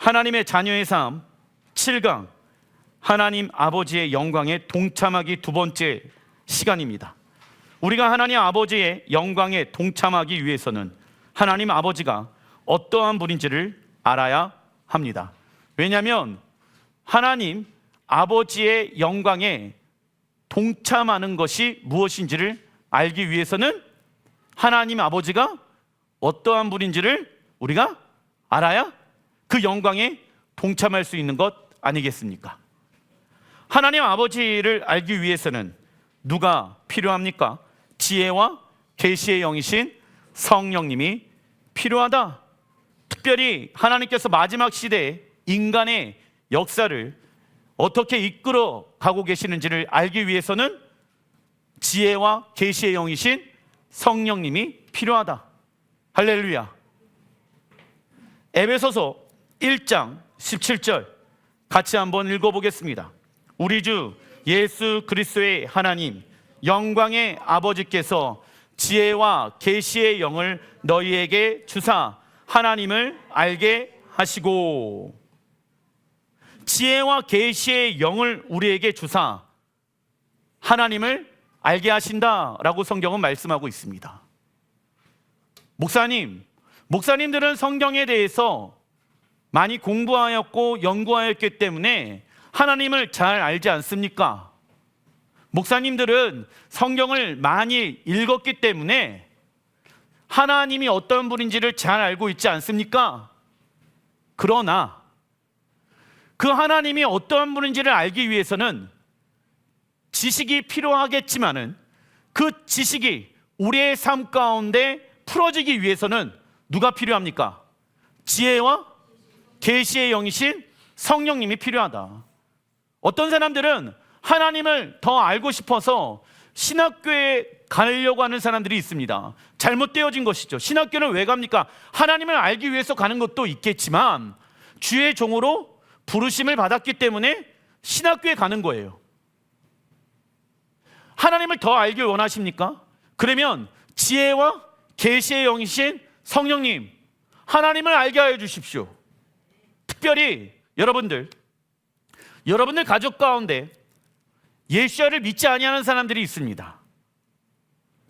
하나님의 자녀의 삶 7강, 하나님 아버지의 영광에 동참하기 두 번째 시간입니다. 우리가 하나님 아버지의 영광에 동참하기 위해서는 하나님 아버지가 어떠한 분인지를 알아야 합니다. 왜냐하면 하나님 아버지의 영광에 동참하는 것이 무엇인지를 알기 위해서는 하나님 아버지가 어떠한 분인지를 우리가 알아야 그 영광에 동참할 수 있는 것 아니겠습니까? 하나님 아버지를 알기 위해서는 누가 필요합니까? 지혜와 계시의 영이신 성령님이 필요하다. 특별히 하나님께서 마지막 시대에 인간의 역사를 어떻게 이끌어 가고 계시는지를 알기 위해서는 지혜와 계시의 영이신 성령님이 필요하다. 할렐루야. 에베소서 1장 17절 같이 한번 읽어보겠습니다. 우리 주 예수 그리스도의 하나님 영광의 아버지께서 지혜와 계시의 영을 너희에게 주사 하나님을 알게 하시고, 지혜와 계시의 영을 우리에게 주사 하나님을 알게 하신다라고 성경은 말씀하고 있습니다. 목사님들은 성경에 대해서 많이 공부하였고 연구하였기 때문에 하나님을 잘 알지 않습니까? 목사님들은 성경을 많이 읽었기 때문에 하나님이 어떤 분인지를 잘 알고 있지 않습니까? 그러나 그 하나님이 어떠한 분인지를 알기 위해서는 지식이 필요하겠지만은 그 지식이 우리의 삶 가운데 풀어지기 위해서는 누가 필요합니까? 지혜와 계시의 영이신 성령님이 필요하다. 어떤 사람들은 하나님을 더 알고 싶어서 신학교에 가려고 하는 사람들이 있습니다. 잘못되어진 것이죠. 신학교는 왜 갑니까? 하나님을 알기 위해서 가는 것도 있겠지만 주의 종으로 부르심을 받았기 때문에 신학교에 가는 거예요. 하나님을 더 알길 원하십니까? 그러면 지혜와 계시의 영이신 성령님, 하나님을 알게 하여 주십시오. 특별히 여러분들 가족 가운데 예수야를 믿지 아니하는 사람들이 있습니다.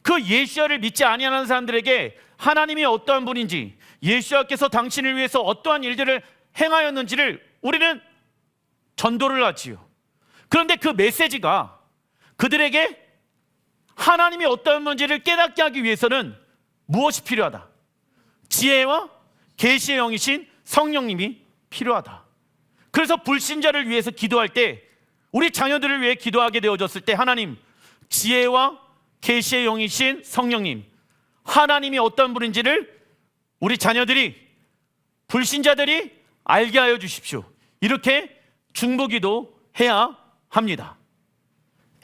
그 예수야를 믿지 아니하는 사람들에게 하나님이 어떠한 분인지, 예수야께서 당신을 위해서 어떠한 일들을 행하였는지를 우리는 전도를 하지요. 그런데 그 메시지가 그들에게 하나님이 어떠한 분인지를 깨닫게 하기 위해서는 무엇이 필요하다? 지혜와 계시의 영이신 성령님이 필요하다. 그래서 불신자를 위해서 기도할 때, 우리 자녀들을 위해 기도하게 되어졌을 때 하나님, 지혜와 계시의 영이신 성령님, 하나님이 어떤 분인지를 우리 자녀들이, 불신자들이 알게 하여 주십시오. 이렇게 중보기도 해야 합니다.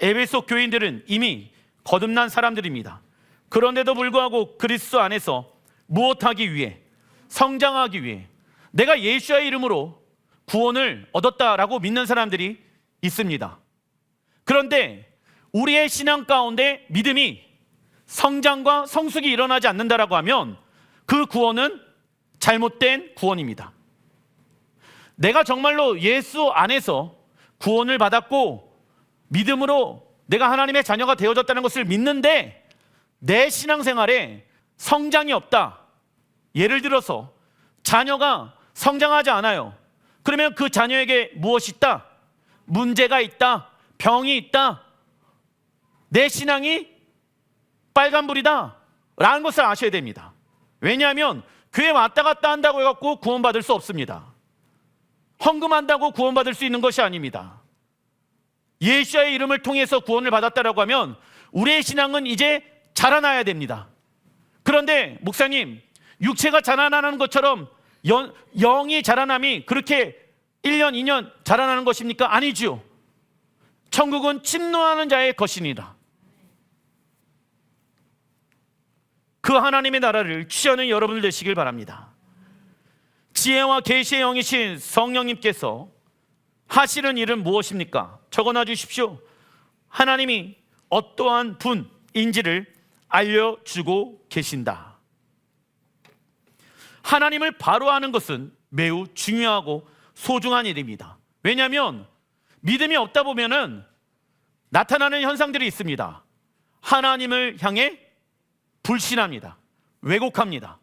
에베소 교인들은 이미 거듭난 사람들입니다. 그런데도 불구하고 그리스도 안에서 무엇하기 위해, 성장하기 위해 내가 예수의 이름으로 구원을 얻었다라고 믿는 사람들이 있습니다. 그런데 우리의 신앙 가운데 믿음이 성장과 성숙이 일어나지 않는다라고 하면 그 구원은 잘못된 구원입니다. 내가 정말로 예수 안에서 구원을 받았고 믿음으로 내가 하나님의 자녀가 되어졌다는 것을 믿는데 내 신앙생활에 성장이 없다. 예를 들어서 자녀가 성장하지 않아요. 그러면 그 자녀에게 무엇이 있다? 문제가 있다. 병이 있다. 내 신앙이 빨간불이다 라는 것을 아셔야 됩니다. 왜냐하면 교회 왔다 갔다 한다고 해갖고 구원받을 수 없습니다. 헌금한다고 구원받을 수 있는 것이 아닙니다. 예수의 이름을 통해서 구원을 받았다라고 하면 우리의 신앙은 이제 자라나야 됩니다. 그런데 목사님, 육체가 자라나는 것처럼 영이 자라남이 그렇게 1년, 2년 자라나는 것입니까? 아니지요. 천국은 침노하는 자의 것이니라. 그 하나님의 나라를 취하는 여러분들 되시길 바랍니다. 지혜와 계시의 영이신 성령님께서 하시는 일은 무엇입니까? 적어놔 주십시오. 하나님이 어떠한 분인지를 알려주고 계신다. 하나님을 바로 아는 것은 매우 중요하고 소중한 일입니다. 왜냐하면 믿음이 없다 보면은 나타나는 현상들이 있습니다. 하나님을 향해 불신합니다. 왜곡합니다.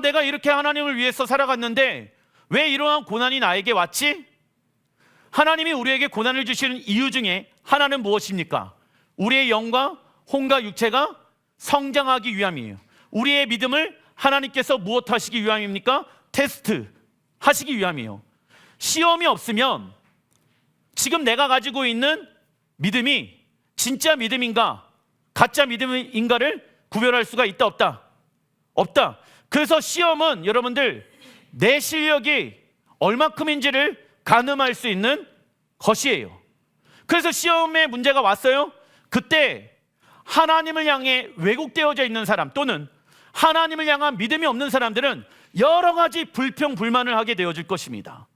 내가 이렇게 하나님을 위해서 살아갔는데 왜 이러한 고난이 나에게 왔지? 하나님이 우리에게 고난을 주시는 이유 중에 하나는 무엇입니까? 우리의 영과 혼과 육체가 성장하기 위함이에요. 우리의 믿음을 하나님께서 무엇 하시기 위함입니까? 테스트 하시기 위함이에요. 시험이 없으면 지금 내가 가지고 있는 믿음이 진짜 믿음인가 가짜 믿음인가를 구별할 수가 있다 없다? 없다. 그래서 시험은 여러분들 내 실력이 얼마큼인지를 가늠할 수 있는 것이에요. 그래서 시험에 문제가 왔어요. 그때 하나님을 향해 왜곡되어져 있는 사람 또는 하나님을 향한 믿음이 없는 사람들은 여러 가지 불평 불만을 하게 되어질 것입니다.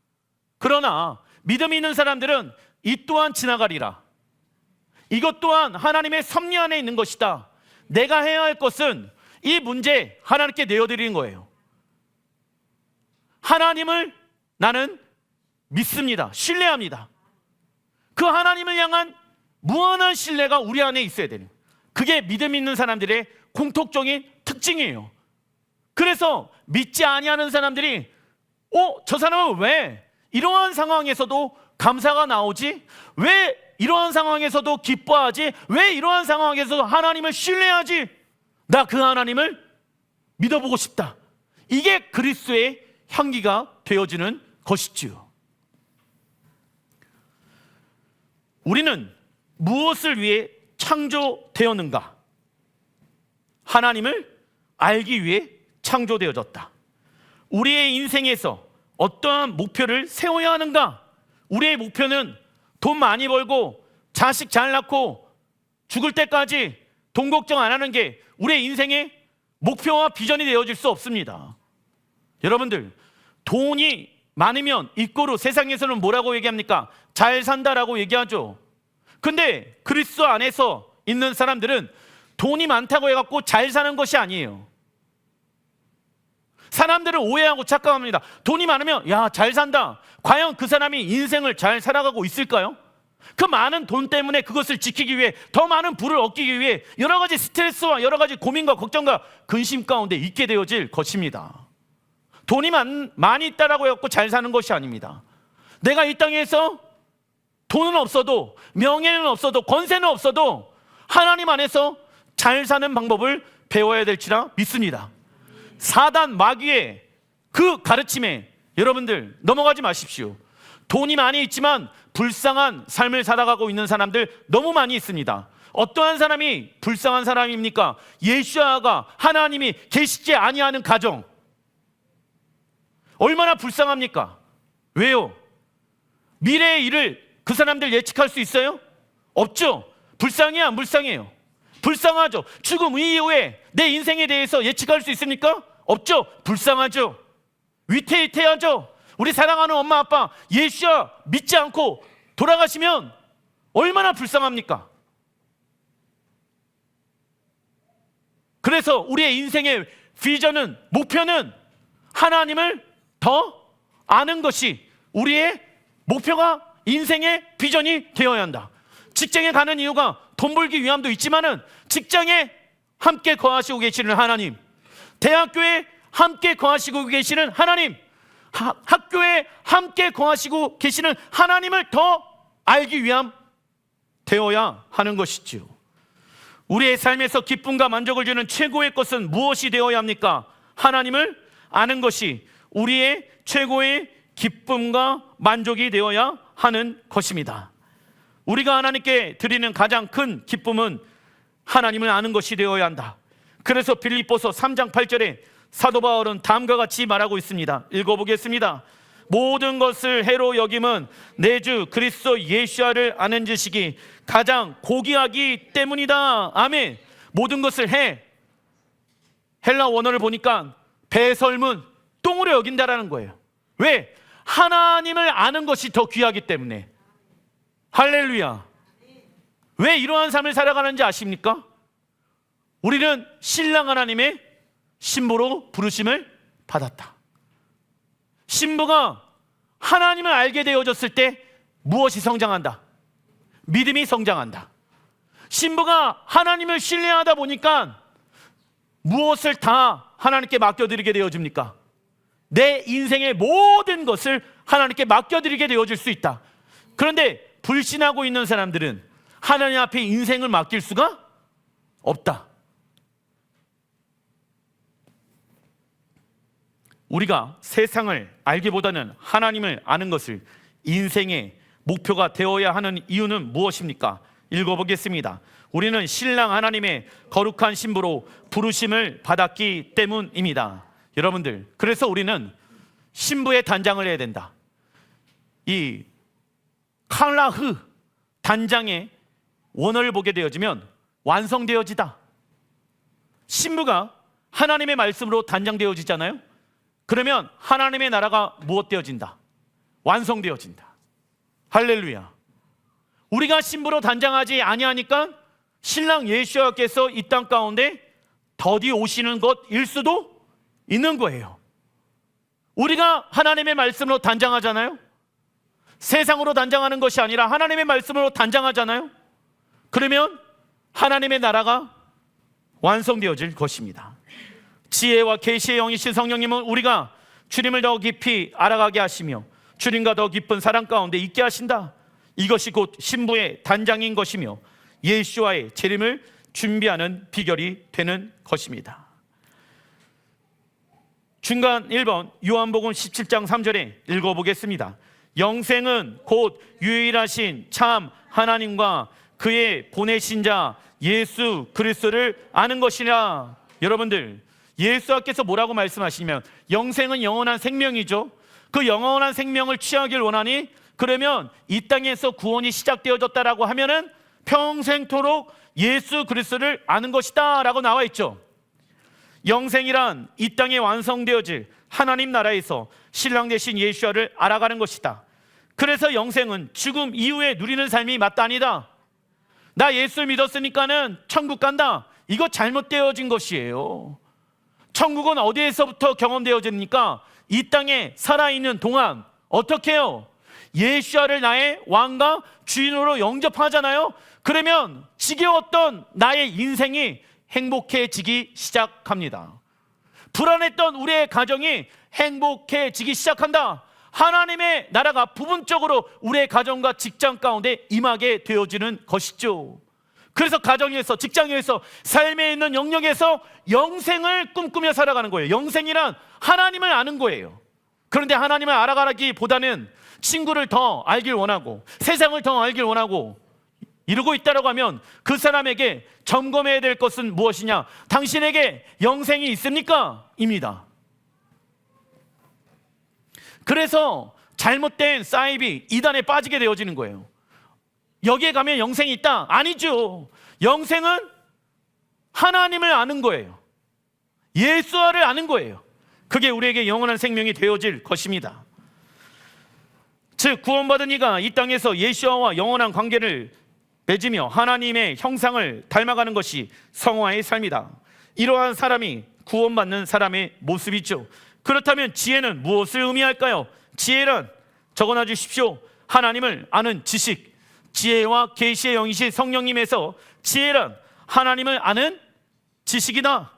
그러나 믿음이 있는 사람들은 이 또한 지나가리라. 이것 또한 하나님의 섭리 안에 있는 것이다. 내가 해야 할 것은 이 문제 하나님께 내어드리는 거예요. 하나님을 나는 믿습니다. 신뢰합니다. 그 하나님을 향한 무한한 신뢰가 우리 안에 있어야 되는, 그게 믿음 있는 사람들의 공통적인 특징이에요. 그래서 믿지 아니하는 사람들이 저 사람은 왜 이러한 상황에서도 감사가 나오지? 왜 이러한 상황에서도 기뻐하지? 왜 이러한 상황에서도 하나님을 신뢰하지? 나 그 하나님을 믿어보고 싶다. 이게 그리스도의 향기가 되어지는 것이지요. 우리는 무엇을 위해 창조되었는가? 하나님을 알기 위해 창조되어졌다. 우리의 인생에서 어떠한 목표를 세워야 하는가? 우리의 목표는 돈 많이 벌고 자식 잘 낳고 죽을 때까지 돈 걱정 안 하는 게 우리의 인생의 목표와 비전이 되어질 수 없습니다. 여러분들, 돈이 많으면 이꼬르 세상에서는 뭐라고 얘기합니까? 잘 산다라고 얘기하죠. 근데 그리스도 안에서 있는 사람들은 돈이 많다고 해갖고 잘 사는 것이 아니에요. 사람들은 오해하고 착각합니다. 돈이 많으면 잘 산다. 과연 그 사람이 인생을 잘 살아가고 있을까요? 그 많은 돈 때문에 그것을 지키기 위해, 더 많은 부를 얻기 위해 여러 가지 스트레스와 여러 가지 고민과 걱정과 근심 가운데 있게 되어질 것입니다. 돈이 많이 있다라고 해갖고 잘 사는 것이 아닙니다. 내가 이 땅에서 돈은 없어도, 명예는 없어도, 권세는 없어도 하나님 안에서 잘 사는 방법을 배워야 될지라 믿습니다. 사단 마귀의 그 가르침에 여러분들 넘어가지 마십시오. 돈이 많이 있지만 불쌍한 삶을 살아가고 있는 사람들 너무 많이 있습니다. 어떠한 사람이 불쌍한 사람입니까? 예수아가 하나님이 계시지 아니하는 가정, 얼마나 불쌍합니까? 왜요? 미래의 일을 그 사람들 예측할 수 있어요? 없죠. 불쌍해요, 안 불쌍해요? 불쌍하죠. 죽음 이후에 내 인생에 대해서 예측할 수 있습니까? 없죠. 불쌍하죠. 위태위태하죠. 우리 사랑하는 엄마 아빠 예수야 믿지 않고 돌아가시면 얼마나 불쌍합니까? 그래서 우리의 인생의 비전은, 목표는 하나님을 더 아는 것이 우리의 목표가, 인생의 비전이 되어야 한다. 직장에 가는 이유가 돈 벌기 위함도 있지만은 직장에 함께 거하시고 계시는 하나님, 대학교에 함께 거하시고 계시는 하나님, 학교에 함께 거하시고 계시는 하나님을 더 알기 위함 되어야 하는 것이지요. 우리의 삶에서 기쁨과 만족을 주는 최고의 것은 무엇이 되어야 합니까? 하나님을 아는 것이 우리의 최고의 기쁨과 만족이 되어야 하는 것입니다. 우리가 하나님께 드리는 가장 큰 기쁨은 하나님을 아는 것이 되어야 한다. 그래서 빌립보서 3장 8절에 사도 바울은 다음과 같이 말하고 있습니다. 읽어보겠습니다. 모든 것을 해로 여김은 내 주 그리스도 예수를 아는 지식이 가장 고귀하기 때문이다. 아멘. 모든 것을 헬라 원어를 보니까 배설문, 똥으로 여긴다라는 거예요. 왜? 하나님을 아는 것이 더 귀하기 때문에. 할렐루야. 왜 이러한 삶을 살아가는지 아십니까? 우리는 신랑 하나님의 신부로 부르심을 받았다. 신부가 하나님을 알게 되어졌을 때 무엇이 성장한다? 믿음이 성장한다. 신부가 하나님을 신뢰하다 보니까 무엇을 다 하나님께 맡겨드리게 되어집니까? 내 인생의 모든 것을 하나님께 맡겨드리게 되어질 수 있다. 그런데 불신하고 있는 사람들은 하나님 앞에 인생을 맡길 수가 없다. 우리가 세상을 알기보다는 하나님을 아는 것을 인생의 목표가 되어야 하는 이유는 무엇입니까? 읽어보겠습니다. 우리는 신랑 하나님의 거룩한 신부로 부르심을 받았기 때문입니다. 여러분들, 그래서 우리는 신부의 단장을 해야 된다. 이 칼라흐 단장의 원어를 보게 되어지면 완성되어지다. 신부가 하나님의 말씀으로 단장되어지잖아요. 그러면 하나님의 나라가 무엇 되어진다? 완성되어진다. 할렐루야. 우리가 신부로 단장하지 아니하니까 신랑 예수와께서 이 땅 가운데 더디 오시는 것일 수도 있는 거예요. 우리가 하나님의 말씀으로 단장하잖아요. 세상으로 단장하는 것이 아니라 하나님의 말씀으로 단장하잖아요. 그러면 하나님의 나라가 완성되어질 것입니다. 지혜와 계시의 영이신 성령님은 우리가 주님을 더 깊이 알아가게 하시며 주님과 더 깊은 사랑 가운데 있게 하신다. 이것이 곧 신부의 단장인 것이며 예수와의 재림을 준비하는 비결이 되는 것입니다. 중간 1번 요한복음 17장 3절에 읽어보겠습니다. 영생은 곧 유일하신 참 하나님과 그의 보내신 자 예수 그리스도를 아는 것이라. 여러분들, 예수께서 뭐라고 말씀하시냐면 영생은 영원한 생명이죠. 그 영원한 생명을 취하길 원하니 그러면 이 땅에서 구원이 시작되어졌다라고 하면은 평생토록 예수 그리스도를 아는 것이다 라고 나와 있죠. 영생이란 이 땅에 완성되어질 하나님 나라에서 신랑 되신 예수를 알아가는 것이다. 그래서 영생은 죽음 이후에 누리는 삶이 마땅하다. 나 예수를 믿었으니까는 천국 간다. 이거 잘못되어진 것이에요. 천국은 어디에서부터 경험되어집니까? 이 땅에 살아있는 동안 어떻게 해요? 예수를 나의 왕과 주인으로 영접하잖아요. 그러면 지겨웠던 나의 인생이 행복해지기 시작합니다. 불안했던 우리의 가정이 행복해지기 시작한다. 하나님의 나라가 부분적으로 우리의 가정과 직장 가운데 임하게 되어지는 것이죠. 그래서 가정에서, 직장에서, 삶에 있는 영역에서 영생을 꿈꾸며 살아가는 거예요. 영생이란 하나님을 아는 거예요. 그런데 하나님을 알아가기보다는 친구를 더 알길 원하고 세상을 더 알길 원하고 이러고 있다고 하면 그 사람에게 점검해야 될 것은 무엇이냐? 당신에게 영생이 있습니까? 입니다. 그래서 잘못된 사이비, 이단에 빠지게 되어지는 거예요. 여기에 가면 영생이 있다? 아니죠. 영생은 하나님을 아는 거예요. 예수를 아는 거예요. 그게 우리에게 영원한 생명이 되어질 것입니다. 즉 구원받은 이가 이 땅에서 예수와 영원한 관계를 맺으며 하나님의 형상을 닮아가는 것이 성화의 삶이다. 이러한 사람이 구원받는 사람의 모습이죠. 그렇다면 지혜는 무엇을 의미할까요? 지혜란 적어놔 주십시오. 하나님을 아는 지식, 지혜와 계시의 영이신 성령님에서 지혜란 하나님을 아는 지식이다.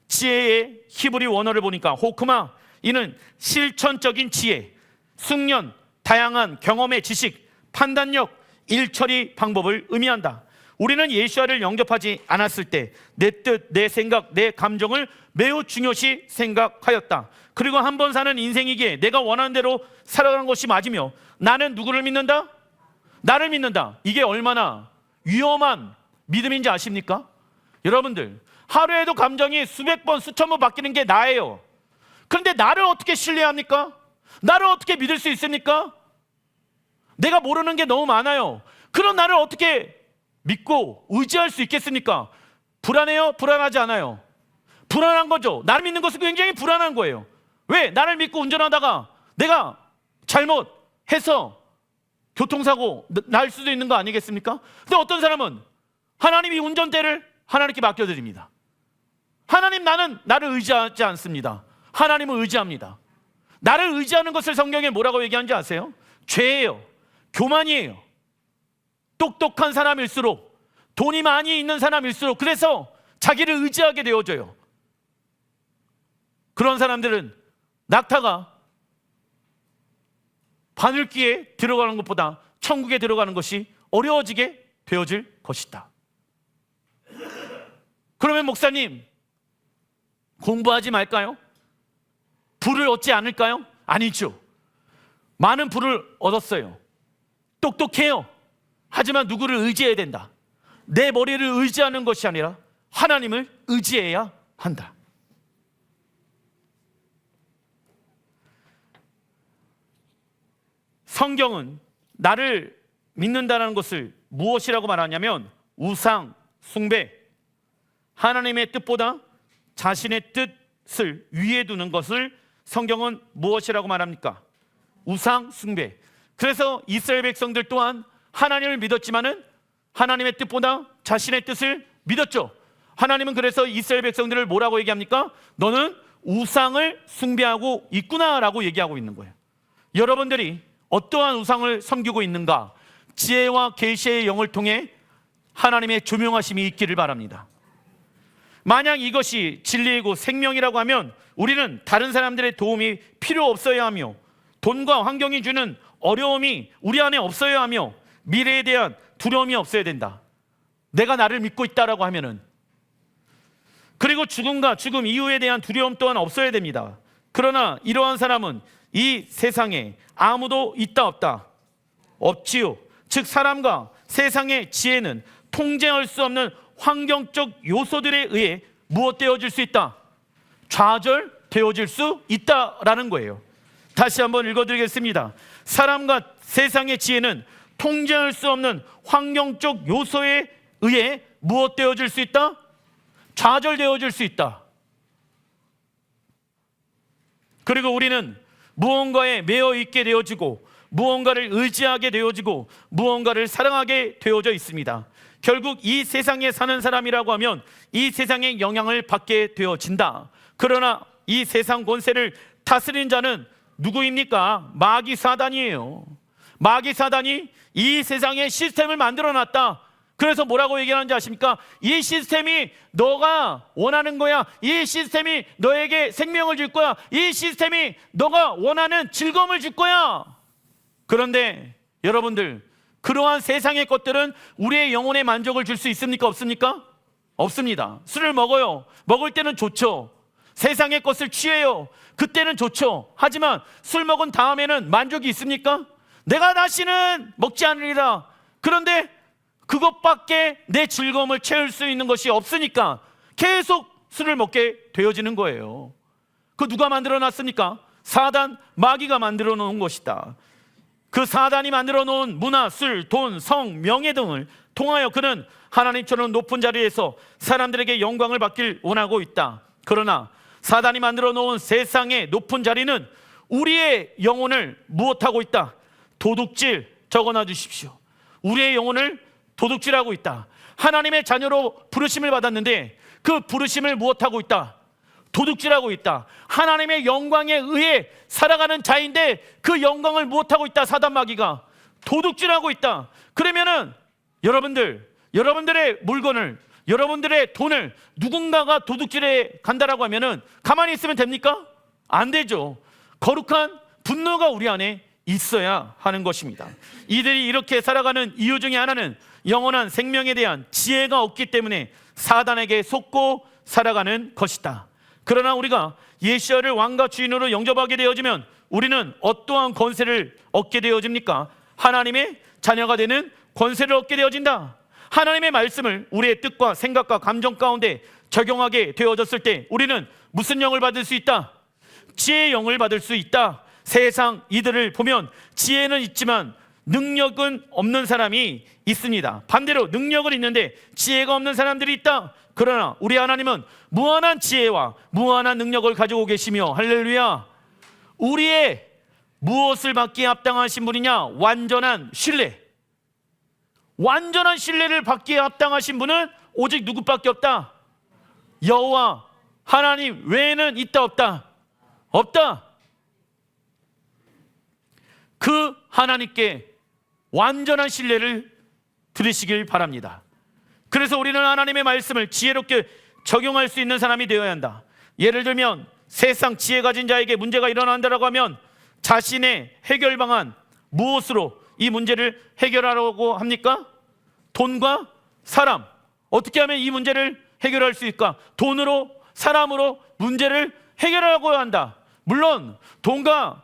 지혜의 히브리 원어를 보니까 호크마, 이는 실천적인 지혜, 숙련, 다양한 경험의 지식, 판단력, 일처리 방법을 의미한다. 우리는 예수를 영접하지 않았을 때 내 뜻, 내 생각, 내 감정을 매우 중요시 생각하였다. 그리고 한 번 사는 인생이기에 내가 원하는 대로 살아가는 것이 맞으며 나는 누구를 믿는다? 나를 믿는다. 이게 얼마나 위험한 믿음인지 아십니까? 여러분들, 하루에도 감정이 수백 번, 수천 번 바뀌는 게 나예요. 그런데 나를 어떻게 신뢰합니까? 나를 어떻게 믿을 수 있습니까? 내가 모르는 게 너무 많아요. 그런 나를 어떻게 믿고 의지할 수 있겠습니까? 불안해요? 불안하지 않아요? 불안한 거죠. 나를 믿는 것은 굉장히 불안한 거예요. 왜? 나를 믿고 운전하다가 내가 잘못해서 교통사고 날 수도 있는 거 아니겠습니까? 근데 어떤 사람은 하나님이 운전대를 하나님께 맡겨드립니다. 하나님, 나는 나를 의지하지 않습니다. 하나님을 의지합니다. 나를 의지하는 것을 성경에 뭐라고 얘기하는지 아세요? 죄예요. 교만이에요. 똑똑한 사람일수록, 돈이 많이 있는 사람일수록, 그래서 자기를 의지하게 되어져요. 그런 사람들은 낙타가 바늘귀에 들어가는 것보다 천국에 들어가는 것이 어려워지게 되어질 것이다. 그러면 목사님, 공부하지 말까요? 부를 얻지 않을까요? 아니죠. 많은 부를 얻었어요. 똑똑해요. 하지만 누구를 의지해야 된다. 내 머리를 의지하는 것이 아니라 하나님을 의지해야 한다. 성경은 나를 믿는다는 것을 무엇이라고 말하냐면 우상 숭배, 하나님의 뜻보다 자신의 뜻을 위에 두는 것을 성경은 무엇이라고 말합니까? 우상 숭배. 그래서 이스라엘 백성들 또한 하나님을 믿었지만은 하나님의 뜻보다 자신의 뜻을 믿었죠. 하나님은 그래서 이스라엘 백성들을 뭐라고 얘기합니까? 너는 우상을 숭배하고 있구나라고 얘기하고 있는 거예요. 여러분들이 어떠한 우상을 섬기고 있는가? 지혜와 계시의 영을 통해 하나님의 조명하심이 있기를 바랍니다. 만약 이것이 진리이고 생명이라고 하면 우리는 다른 사람들의 도움이 필요 없어야 하며 돈과 환경이 주는 어려움이 우리 안에 없어야 하며 미래에 대한 두려움이 없어야 된다. 내가 나를 믿고 있다라고 하면은. 그리고 죽음과 죽음 이후에 대한 두려움 또한 없어야 됩니다. 그러나 이러한 사람은 이 세상에 아무도 있다 없다 없지요. 즉 사람과 세상의 지혜는 통제할 수 없는 환경적 요소들에 의해 무엇되어질 수 있다? 좌절되어질 수 있다라는 거예요. 다시 한번 읽어드리겠습니다. 사람과 세상의 지혜는 통제할 수 없는 환경적 요소에 의해 무엇되어질 수 있다? 좌절되어질 수 있다. 그리고 우리는 무언가에 매여 있게 되어지고 무언가를 의지하게 되어지고 무언가를 사랑하게 되어져 있습니다. 결국 이 세상에 사는 사람이라고 하면 이 세상의 영향을 받게 되어진다. 그러나 이 세상 권세를 다스린 자는 누구입니까? 마귀 사단이에요. 마귀 사단이 이 세상의 시스템을 만들어 놨다. 그래서 뭐라고 얘기하는지 아십니까? 이 시스템이 너가 원하는 거야. 이 시스템이 너에게 생명을 줄 거야. 이 시스템이 너가 원하는 즐거움을 줄 거야. 그런데 여러분들, 그러한 세상의 것들은 우리의 영혼에 만족을 줄 수 있습니까? 없습니까? 없습니다. 술을 먹어요. 먹을 때는 좋죠. 세상의 것을 취해요. 그때는 좋죠. 하지만 술 먹은 다음에는 만족이 있습니까? 내가 다시는 먹지 않으리라. 그런데 그것밖에 내 즐거움을 채울 수 있는 것이 없으니까 계속 술을 먹게 되어지는 거예요. 그 누가 만들어 놨습니까? 사단, 마귀가 만들어 놓은 것이다. 그 사단이 만들어 놓은 문화, 술, 돈, 성, 명예 등을 통하여 그는 하나님처럼 높은 자리에서 사람들에게 영광을 받길 원하고 있다. 그러나 사단이 만들어 놓은 세상의 높은 자리는 우리의 영혼을 무엇하고 있다? 도둑질. 적어놔 주십시오. 우리의 영혼을 도둑질하고 있다. 하나님의 자녀로 부르심을 받았는데 그 부르심을 무엇하고 있다? 도둑질하고 있다. 하나님의 영광에 의해 살아가는 자인데 그 영광을 무엇하고 있다? 사단 마귀가 도둑질하고 있다. 그러면은 여러분들의 물건을, 여러분들의 돈을 누군가가 도둑질해 간다라고 하면은 가만히 있으면 됩니까? 안 되죠. 거룩한 분노가 우리 안에 있어야 하는 것입니다. 이들이 이렇게 살아가는 이유 중에 하나는 영원한 생명에 대한 지혜가 없기 때문에 사단에게 속고 살아가는 것이다. 그러나 우리가 예시야를 왕과 주인으로 영접하게 되어지면 우리는 어떠한 권세를 얻게 되어집니까? 하나님의 자녀가 되는 권세를 얻게 되어진다. 하나님의 말씀을 우리의 뜻과 생각과 감정 가운데 적용하게 되어졌을 때 우리는 무슨 영을 받을 수 있다? 지혜의 영을 받을 수 있다. 세상 이들을 보면 지혜는 있지만 능력은 없는 사람이 있습니다. 반대로 능력은 있는데 지혜가 없는 사람들이 있다. 그러나 우리 하나님은 무한한 지혜와 무한한 능력을 가지고 계시며, 할렐루야, 우리의 무엇을 받기에 합당하신 분이냐? 완전한 신뢰. 완전한 신뢰를 받기에 합당하신 분은 오직 누구밖에 없다? 여호와 하나님 외에는 있다 없다? 없다. 그 하나님께 완전한 신뢰를 들으시길 바랍니다. 그래서 우리는 하나님의 말씀을 지혜롭게 적용할 수 있는 사람이 되어야 한다. 예를 들면 세상 지혜 가진 자에게 문제가 일어난다라고 하면 자신의 해결 방안, 무엇으로 이 문제를 해결하려고 합니까? 돈과 사람. 어떻게 하면 이 문제를 해결할 수 있을까? 돈으로, 사람으로 문제를 해결하려고 한다. 물론 돈과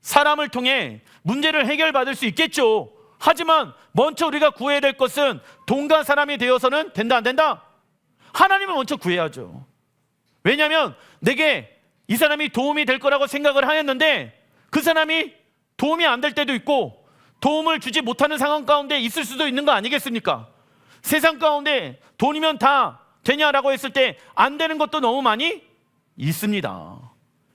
사람을 통해 문제를 해결받을 수 있겠죠. 하지만 먼저 우리가 구해야 될 것은 돈과 사람이 되어서는 된다, 안 된다? 하나님을 먼저 구해야죠. 왜냐하면 내게 이 사람이 도움이 될 거라고 생각을 하였는데 그 사람이 도움이 안 될 때도 있고 도움을 주지 못하는 상황 가운데 있을 수도 있는 거 아니겠습니까? 세상 가운데 돈이면 다 되냐라고 했을 때 안 되는 것도 너무 많이 있습니다.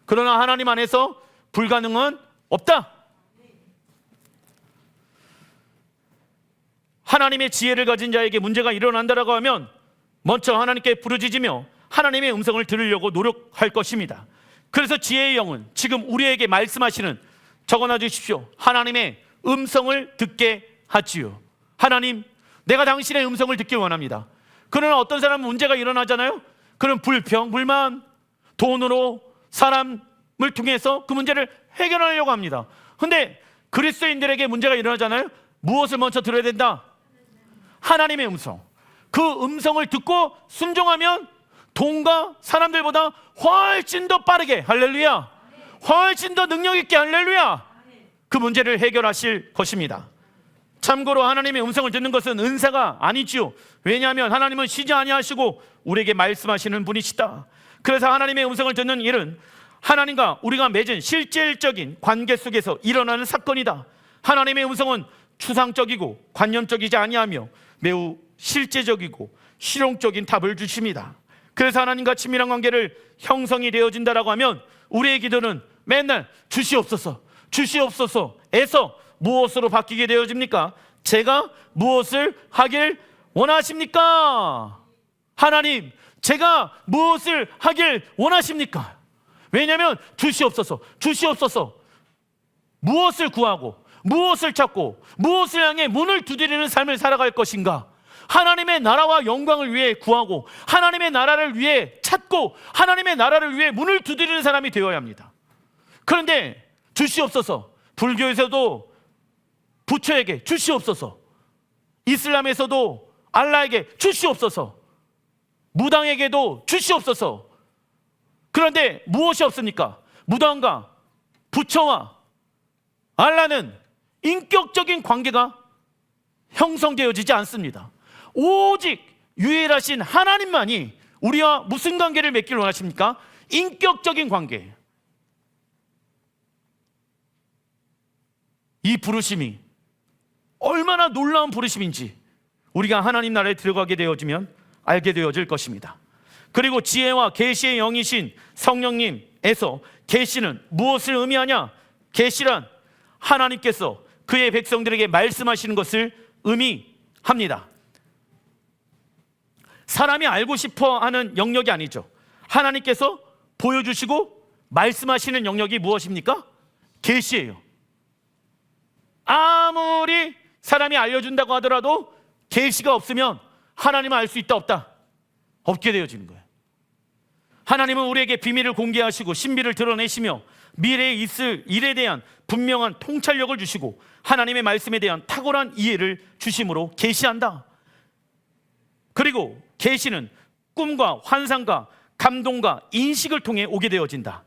그러나 하나님 안에서 불가능은 없다. 하나님의 지혜를 가진 자에게 문제가 일어난다라고 하면 먼저 하나님께 부르짖으며 하나님의 음성을 들으려고 노력할 것입니다. 그래서 지혜의 영은 지금 우리에게 말씀하시는, 적어놔 주십시오. 하나님의 음성을 듣게 하지요. 하나님, 내가 당신의 음성을 듣기 원합니다. 그러나 어떤 사람은 문제가 일어나잖아요. 그럼 불평, 불만, 돈으로 사람을 통해서 그 문제를 해결하려고 합니다. 근데 그리스도인들에게 문제가 일어나잖아요. 무엇을 먼저 들어야 된다? 하나님의 음성. 그 음성을 듣고 순종하면 돈과 사람들보다 훨씬 더 빠르게, 할렐루야, 훨씬 더 능력 있게, 할렐루야, 그 문제를 해결하실 것입니다. 참고로 하나님의 음성을 듣는 것은 은사가 아니지요. 왜냐하면 하나님은 쉬지 아니하시고 우리에게 말씀하시는 분이시다. 그래서 하나님의 음성을 듣는 일은 하나님과 우리가 맺은 실질적인 관계 속에서 일어나는 사건이다. 하나님의 음성은 추상적이고 관념적이지 아니하며 매우 실제적이고 실용적인 답을 주십니다. 그래서 하나님과 친밀한 관계를 형성이 되어진다라고 하면 우리의 기도는 맨날 주시옵소서, 주시옵소서에서 무엇으로 바뀌게 되어집니까? 제가 무엇을 하길 원하십니까? 하나님, 제가 무엇을 하길 원하십니까? 왜냐하면 주시옵소서, 주시옵소서, 무엇을 구하고 무엇을 찾고 무엇을 향해 문을 두드리는 삶을 살아갈 것인가? 하나님의 나라와 영광을 위해 구하고 하나님의 나라를 위해 찾고 하나님의 나라를 위해 문을 두드리는 사람이 되어야 합니다. 그런데 주시옵소서, 불교에서도 부처에게 주시옵소서, 이슬람에서도 알라에게 주시옵소서, 무당에게도 주시옵소서. 그런데 무엇이 없습니까? 무당과 부처와 알라는 인격적인 관계가 형성되어지지 않습니다. 오직 유일하신 하나님만이 우리와 무슨 관계를 맺길 원하십니까? 인격적인 관계. 이 부르심이 얼마나 놀라운 부르심인지 우리가 하나님 나라에 들어가게 되어지면 알게 되어질 것입니다. 그리고 지혜와 계시의 영이신 성령님에서 계시는 무엇을 의미하냐? 계시란 하나님께서 그의 백성들에게 말씀하시는 것을 의미합니다. 사람이 알고 싶어 하는 영역이 아니죠. 하나님께서 보여주시고 말씀하시는 영역이 무엇입니까? 계시예요. 아무리 사람이 알려준다고 하더라도 계시가 없으면 하나님을 알 수 있다 없다? 없게 되어지는 거예요. 하나님은 우리에게 비밀을 공개하시고 신비를 드러내시며 미래에 있을 일에 대한 분명한 통찰력을 주시고 하나님의 말씀에 대한 탁월한 이해를 주심으로 계시한다. 그리고 계시는 꿈과 환상과 감동과 인식을 통해 오게 되어진다.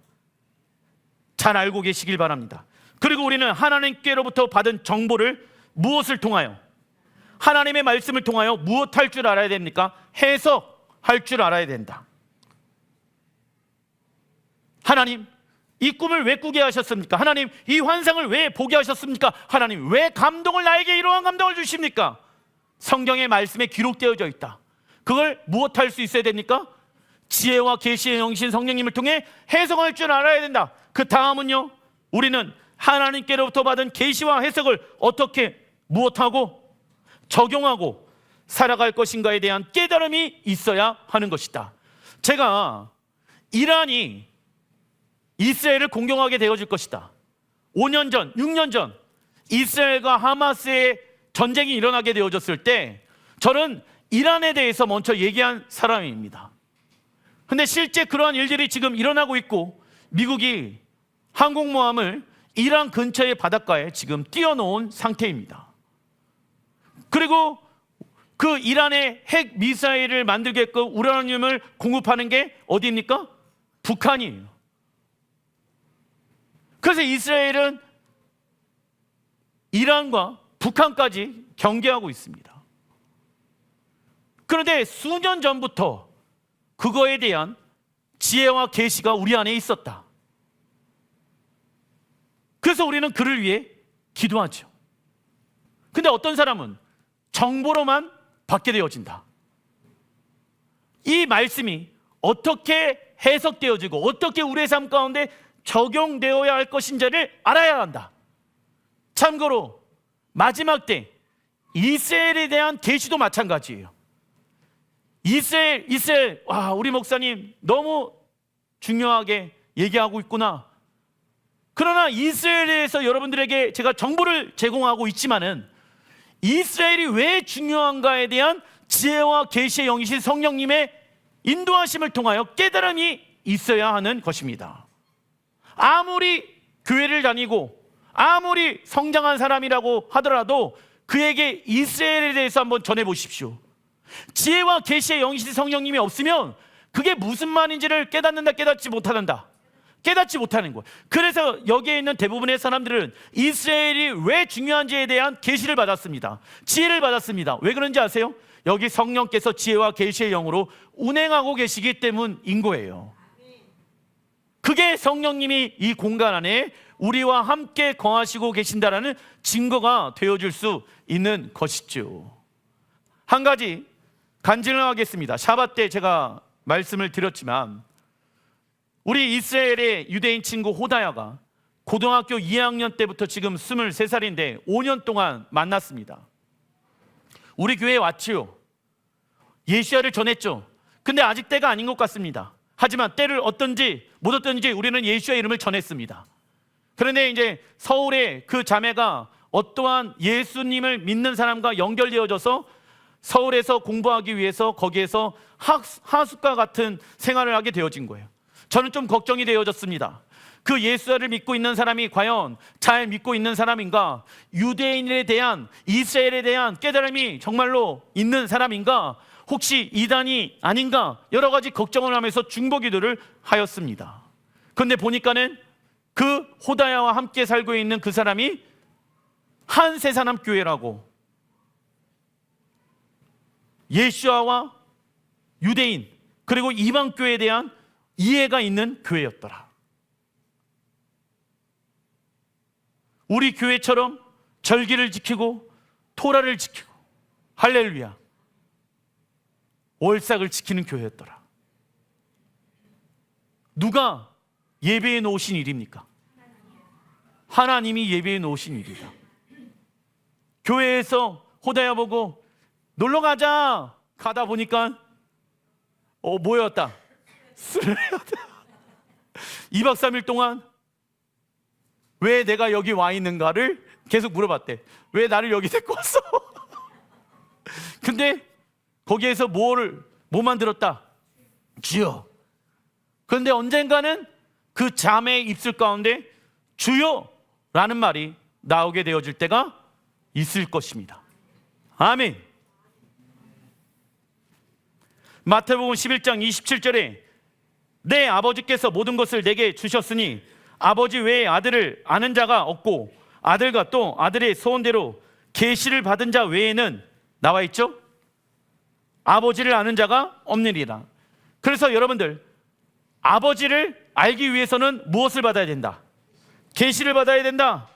잘 알고 계시길 바랍니다. 그리고 우리는 하나님께로부터 받은 정보를 무엇을 통하여? 하나님의 말씀을 통하여 무엇 할 줄 알아야 됩니까? 해석할 줄 알아야 된다. 하나님, 이 꿈을 왜 꾸게 하셨습니까? 하나님, 이 환상을 왜 보게 하셨습니까? 하나님, 왜 감동을 나에게 이러한 감동을 주십니까? 성경의 말씀에 기록되어져 있다. 그걸 무엇 할 수 있어야 됩니까? 지혜와 계시의 영이신 성령님을 통해 해석할 줄 알아야 된다. 그 다음은요, 우리는 하나님께로부터 받은 계시와 해석을 어떻게 무엇하고 적용하고 살아갈 것인가에 대한 깨달음이 있어야 하는 것이다. 제가 이란이 이스라엘을 공격하게 되어질 것이다. 5년 전, 6년 전 이스라엘과 하마스의 전쟁이 일어나게 되어졌을 때 저는 이란에 대해서 먼저 얘기한 사람입니다. 근데 실제 그러한 일들이 지금 일어나고 있고 미국이 항공모함을 이란 근처의 바닷가에 지금 띄워놓은 상태입니다. 그리고 그 이란의 핵 미사일을 만들게끔 우라늄을 공급하는 게 어디입니까? 북한이에요. 그래서 이스라엘은 이란과 북한까지 경계하고 있습니다. 그런데 수년 전부터 그거에 대한 지혜와 계시가 우리 안에 있었다. 그래서 우리는 그를 위해 기도하죠. 근데 어떤 사람은 정보로만 받게 되어진다. 이 말씀이 어떻게 해석되어지고 어떻게 우리의 삶 가운데 적용되어야 할 것인지를 알아야 한다. 참고로 마지막 때 이스라엘에 대한 계시도 마찬가지예요. 이스라엘, 와, 우리 목사님 너무 중요하게 얘기하고 있구나. 그러나 이스라엘에 대해서 여러분들에게 제가 정보를 제공하고 있지만은 이스라엘이 왜 중요한가에 대한 지혜와 계시의 영이신 성령님의 인도하심을 통하여 깨달음이 있어야 하는 것입니다. 아무리 교회를 다니고 아무리 성장한 사람이라고 하더라도 그에게 이스라엘에 대해서 한번 전해보십시오. 지혜와 계시의 영이신 성령님이 없으면 그게 무슨 말인지를 깨닫는다, 깨닫지 못한다. 깨닫지 못하는 거예요. 그래서 여기에 있는 대부분의 사람들은 이스라엘이 왜 중요한지에 대한 계시를 받았습니다. 지혜를 받았습니다. 왜 그런지 아세요? 여기 성령께서 지혜와 계시의 영으로 운행하고 계시기 때문인 거예요. 그게 성령님이 이 공간 안에 우리와 함께 거하시고 계신다라는 증거가 되어줄 수 있는 것이죠. 한 가지 간증을 하겠습니다. 샤bat 때 제가 말씀을 드렸지만 우리 이스라엘의 유대인 친구 호다야가 고등학교 2학년 때부터 지금 23살인데 5년 동안 만났습니다. 우리 교회에 왔지요. 예수야를 전했죠. 근데 아직 때가 아닌 것 같습니다. 하지만 때를 얻든지 못 얻든지 우리는 예수야 이름을 전했습니다. 그런데 이제 서울에 그 자매가 어떠한 예수님을 믿는 사람과 연결되어져서 서울에서 공부하기 위해서 거기에서 하숙과 같은 생활을 하게 되어진 거예요. 저는 좀 걱정이 되어졌습니다. 그 예수를 믿고 있는 사람이 과연 잘 믿고 있는 사람인가? 유대인에 대한, 이스라엘에 대한 깨달음이 정말로 있는 사람인가? 혹시 이단이 아닌가? 여러 가지 걱정을 하면서 중보기도를 하였습니다. 그런데 보니까는 그 호다야와 함께 살고 있는 그 사람이 한세사람 교회라고, 예수아와 유대인 그리고 이방 교회에 대한 이해가 있는 교회였더라. 우리 교회처럼 절기를 지키고 토라를 지키고 할렐루야 월삭을 지키는 교회였더라. 누가 예배해 놓으신 일입니까? 하나님이 예배해 놓으신 일이다. 교회에서 호다야 보고 놀러 가자 가다 보니까 뭐였다? 술을 해야 돼. 2박 3일 동안 왜 내가 여기 와 있는가를 계속 물어봤대. 왜 나를 여기 데리고 왔어? 근데 거기에서 뭐 만들었다? 주여. 그런데 언젠가는 그 자매의 입술 가운데 주여라는 말이 나오게 되어질 때가 있을 것입니다. 아멘. 마태복음 11장 27절에 내 아버지께서 모든 것을 내게 주셨으니 아버지 외에 아들을 아는 자가 없고 아들과 또 아들의 소원대로 계시를 받은 자 외에는 나와 있죠? 아버지를 아는 자가 없느니라. 그래서 여러분들 아버지를 알기 위해서는 무엇을 받아야 된다? 계시를 받아야 된다.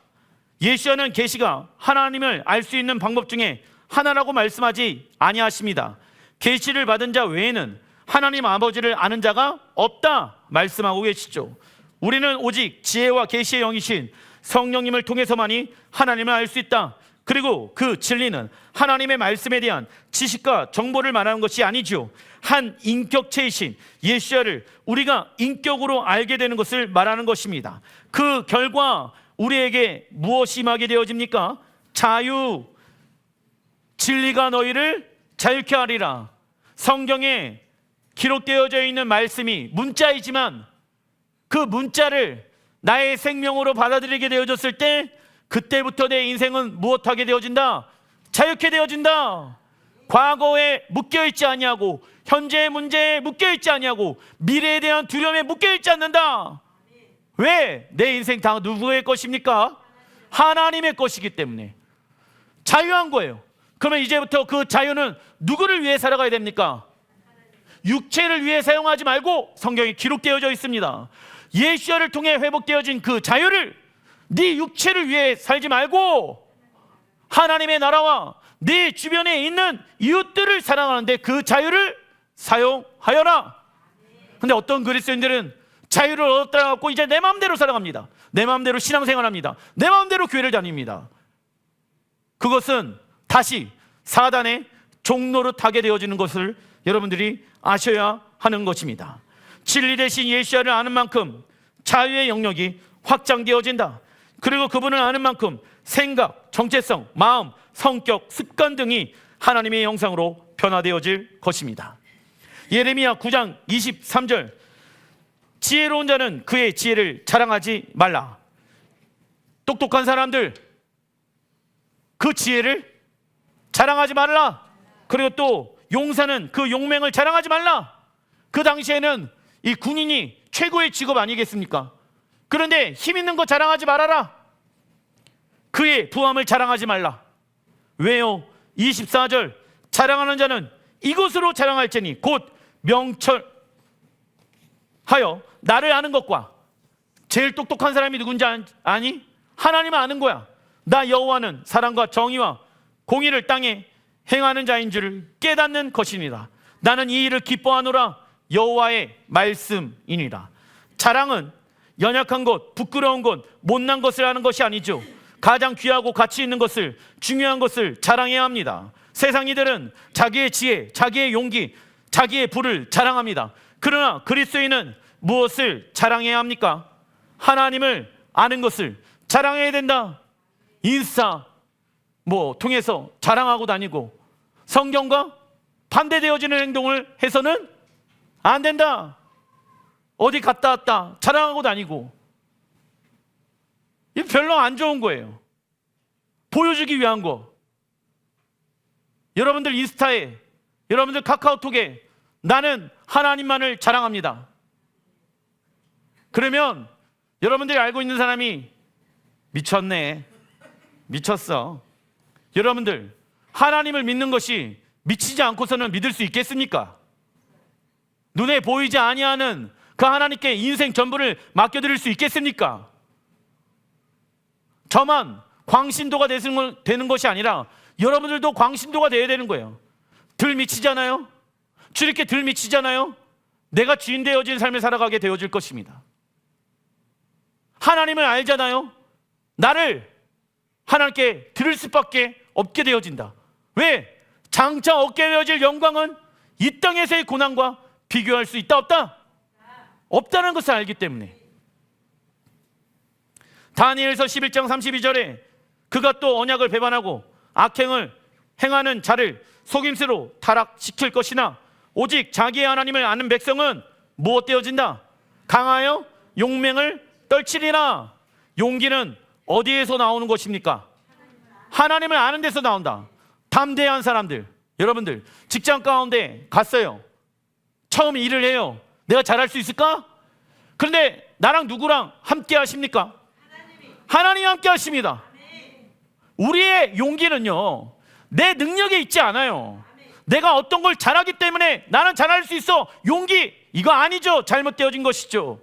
예수야는 계시가 하나님을 알 수 있는 방법 중에 하나라고 말씀하지 아니하십니다. 계시를 받은 자 외에는 하나님 아버지를 아는 자가 없다 말씀하고 계시죠. 우리는 오직 지혜와 계시의 영이신 성령님을 통해서만이 하나님을 알 수 있다. 그리고 그 진리는 하나님의 말씀에 대한 지식과 정보를 말하는 것이 아니죠. 한 인격체이신 예수야를 우리가 인격으로 알게 되는 것을 말하는 것입니다. 그 결과 우리에게 무엇이 임하게 되어집니까? 자유, 진리가 너희를 자유케 하리라. 성경에 기록되어져 있는 말씀이 문자이지만 그 문자를 나의 생명으로 받아들이게 되어졌을 때 그때부터 내 인생은 무엇하게 되어진다? 자유케 되어진다. 과거에 묶여있지 아니하고 현재의 문제에 묶여있지 아니하고 미래에 대한 두려움에 묶여있지 않는다. 왜? 내 인생 다 누구의 것입니까? 하나님의 것이기 때문에 자유한 거예요. 그러면 이제부터 그 자유는 누구를 위해 살아가야 됩니까? 육체를 위해 사용하지 말고 성경에 기록되어져 있습니다. 예수를 통해 회복되어진 그 자유를 네 육체를 위해 살지 말고 하나님의 나라와 네 주변에 있는 이웃들을 사랑하는데 그 자유를 사용하여라. 근데 어떤 그리스도인들은 자유를 얻었다 갖고 이제 내 마음대로 살아갑니다. 내 마음대로 신앙생활합니다. 내 마음대로 교회를 다닙니다. 그것은 다시 사단의 종로로 타게 되어지는 것을 여러분들이 아셔야 하는 것입니다. 진리 대신 예수를 아는 만큼 자유의 영역이 확장되어진다. 그리고 그분을 아는 만큼 생각, 정체성, 마음, 성격, 습관 등이 하나님의 형상으로 변화되어질 것입니다. 예레미야 9장 23절, 지혜로운 자는 그의 지혜를 자랑하지 말라. 똑똑한 사람들, 그 지혜를 자랑하지 말라. 그리고 또 용사는 그 용맹을 자랑하지 말라. 그 당시에는 이 군인이 최고의 직업 아니겠습니까? 그런데 힘 있는 거 자랑하지 말아라. 그의 부함을 자랑하지 말라. 왜요? 24절, 자랑하는 자는 이것으로 자랑할지니 곧 명철하여 나를 아는 것과. 제일 똑똑한 사람이 누군지 아니? 하나님을 아는 거야. 나 여호와는 사랑과 정의와 공의를 땅에 행하는 자인 줄을 깨닫는 것이니라. 나는 이 일을 기뻐하노라. 여호와의 말씀이니라. 자랑은 연약한 것, 부끄러운 것, 못난 것을 하는 것이 아니죠. 가장 귀하고 가치 있는 것을, 중요한 것을 자랑해야 합니다. 세상 이들은 자기의 지혜, 자기의 용기, 자기의 부를 자랑합니다. 그러나 그리스도인은 무엇을 자랑해야 합니까? 하나님을 아는 것을 자랑해야 된다. 인스타 통해서 자랑하고 다니고 성경과 반대되어지는 행동을 해서는 안 된다. 어디 갔다 왔다 자랑하고 다니고, 이거 별로 안 좋은 거예요. 보여주기 위한 거. 여러분들 인스타에, 여러분들 카카오톡에 나는 하나님만을 자랑합니다. 그러면 여러분들이 알고 있는 사람이 미쳤네, 미쳤어. 여러분들 하나님을 믿는 것이 미치지 않고서는 믿을 수 있겠습니까? 눈에 보이지 아니하는 그 하나님께 인생 전부를 맡겨드릴 수 있겠습니까? 저만 광신도가 되는 것이 아니라 여러분들도 광신도가 되어야 되는 거예요. 덜 미치잖아요. 주님께 덜 미치잖아요. 내가 주인 되어진 삶을 살아가게 되어질 것입니다. 하나님을 알잖아요. 나를 하나님께 들을 수밖에 없게 되어진다. 왜? 장차 얻게 되어질 영광은 이 땅에서의 고난과 비교할 수 있다 없다? 없다는 것을 알기 때문에. 다니엘서 11장 32절에 그가 또 언약을 배반하고 악행을 행하는 자를 속임수로 타락시킬 것이나 오직 자기의 하나님을 아는 백성은 무엇 되어진다? 강하여 용맹을 떨치리라. 용기는 어디에서 나오는 것입니까? 하나님을 아는 데서 나온다. 담대한 사람들, 여러분들 직장 가운데 갔어요. 처음 일을 해요. 내가 잘할 수 있을까? 그런데 나랑 누구랑 함께 하십니까? 하나님이 함께 하십니다. 우리의 용기는요, 내 능력에 있지 않아요. 내가 어떤 걸 잘하기 때문에 나는 잘할 수 있어, 용기, 이거 아니죠. 잘못되어진 것이죠.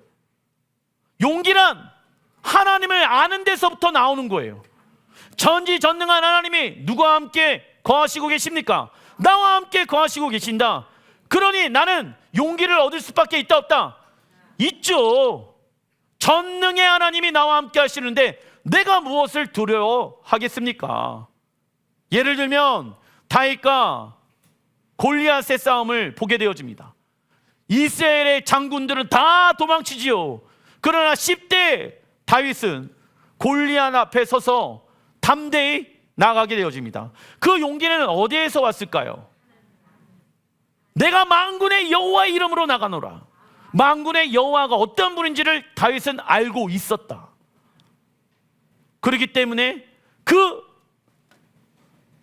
용기란 하나님을 아는 데서부터 나오는 거예요. 전지전능한 하나님이 누구와 함께 거하시고 계십니까? 나와 함께 거하시고 계신다. 그러니 나는 용기를 얻을 수밖에 있다 없다? 있죠. 전능의 하나님이 나와 함께 하시는데 내가 무엇을 두려워하겠습니까? 예를 들면 다윗과 골리앗의 싸움을 보게 되어집니다. 이스라엘의 장군들은 다 도망치지요. 그러나 10대 다윗은 골리앗 앞에 서서 담대히 나가게 되어집니다. 그 용기는 어디에서 왔을까요? 내가 만군의 여호와의 이름으로 나가노라. 만군의 여호와가 어떤 분인지를 다윗은 알고 있었다. 그렇기 때문에 그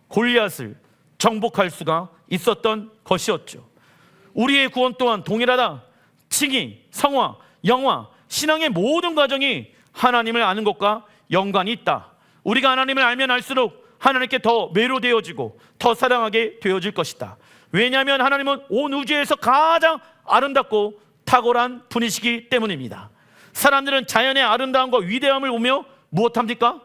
골리앗을 정복할 수가 있었던 것이었죠. 우리의 구원 또한 동일하다. 칭의, 성화, 영화, 신앙의 모든 과정이 하나님을 아는 것과 연관이 있다. 우리가 하나님을 알면 알수록 하나님께 더 매료되어지고 더 사랑하게 되어질 것이다. 왜냐하면 하나님은 온 우주에서 가장 아름답고 탁월한 분이시기 때문입니다. 사람들은 자연의 아름다움과 위대함을 보며 무엇합니까?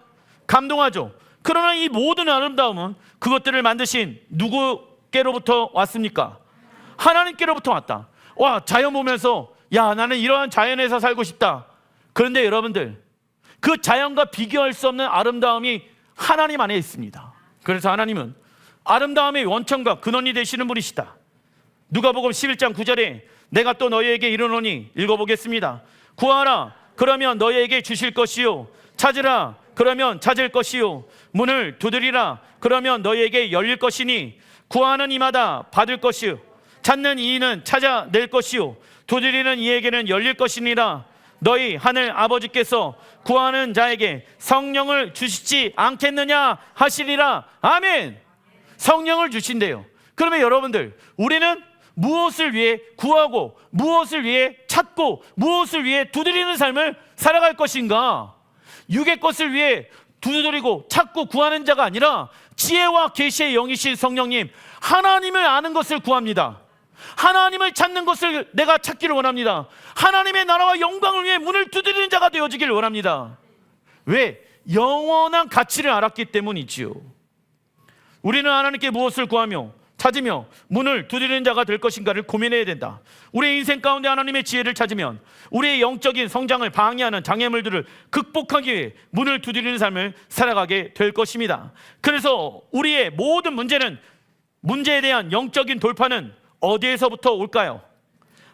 감동하죠. 그러나 이 모든 아름다움은 그것들을 만드신 누구께로부터 왔습니까? 하나님께로부터 왔다. 와, 자연 보면서 야, 나는 이러한 자연에서 살고 싶다. 그런데 여러분들, 그 자연과 비교할 수 없는 아름다움이 하나님 안에 있습니다. 그래서 하나님은 아름다움의 원천과 근원이 되시는 분이시다. 누가복음 11장 9절에 내가 또 너희에게 이르노니, 읽어보겠습니다. 구하라, 그러면 너희에게 주실 것이요. 찾으라, 그러면 찾을 것이요. 문을 두드리라, 그러면 너희에게 열릴 것이니, 구하는 이마다 받을 것이요. 찾는 이는 찾아낼 것이요. 두드리는 이에게는 열릴 것이니라. 너희 하늘 아버지께서 구하는 자에게 성령을 주시지 않겠느냐 하시리라. 아멘. 성령을 주신대요. 그러면 여러분들, 우리는 무엇을 위해 구하고 무엇을 위해 찾고 무엇을 위해 두드리는 삶을 살아갈 것인가? 육의 것을 위해 두드리고 찾고 구하는 자가 아니라 지혜와 계시의 영이신 성령님, 하나님을 아는 것을 구합니다. 하나님을 찾는 것을 내가 찾기를 원합니다. 하나님의 나라와 영광을 위해 문을 두드리는 자가 되어지기를 원합니다. 왜? 영원한 가치를 알았기 때문이지요. 우리는 하나님께 무엇을 구하며 찾으며 문을 두드리는 자가 될 것인가를 고민해야 된다. 우리의 인생 가운데 하나님의 지혜를 찾으면 우리의 영적인 성장을 방해하는 장애물들을 극복하기 위해 문을 두드리는 삶을 살아가게 될 것입니다. 그래서 우리의 모든 문제에 대한 영적인 돌파는 어디에서부터 올까요?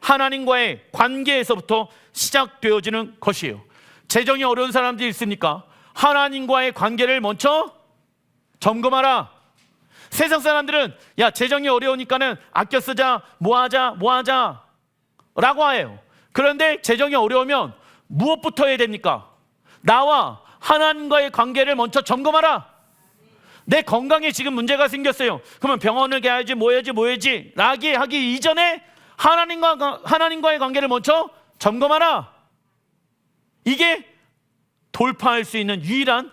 하나님과의 관계에서부터 시작되어지는 것이에요. 재정이 어려운 사람들이 있습니까? 하나님과의 관계를 먼저 점검하라. 세상 사람들은 야, 재정이 어려우니까는 아껴 쓰자, 뭐하자 라고 해요. 그런데 재정이 어려우면 무엇부터 해야 됩니까? 나와 하나님과의 관계를 먼저 점검하라. 내 건강에 지금 문제가 생겼어요. 그러면 병원을 가야지 뭐해야지 라기 하기 이전에 하나님과의 관계를 먼저 점검하라. 이게 돌파할 수 있는 유일한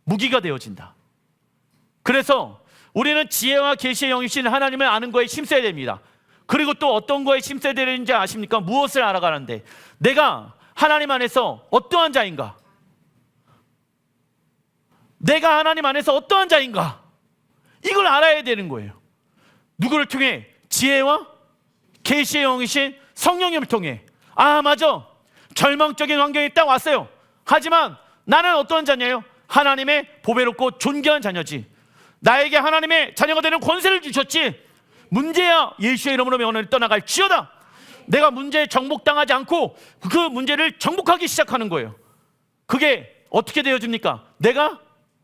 무기가 되어진다. 그래서 우리는 지혜와 계시의 영이신 하나님을 아는 거에 힘써야 됩니다. 그리고 또 어떤 거에 힘써야 되는지 아십니까? 무엇을 알아가는데 내가 하나님 안에서 어떠한 자인가? 내가 하나님 안에서 어떠한 자인가? 이걸 알아야 되는 거예요. 누구를 통해? 지혜와 계시의 영이신 성령님을 통해. 아, 맞아, 절망적인 환경에 딱 왔어요. 하지만 나는 어떤 자냐요? 하나님의 보배롭고 존귀한 자녀지. 나에게 하나님의 자녀가 되는 권세를 주셨지. 문제야 예수의 이름으로 명하노니 떠나갈 지어다. 내가 문제에 정복당하지 않고 그 문제를 정복하기 시작하는 거예요. 그게 어떻게 되어집니까? 내가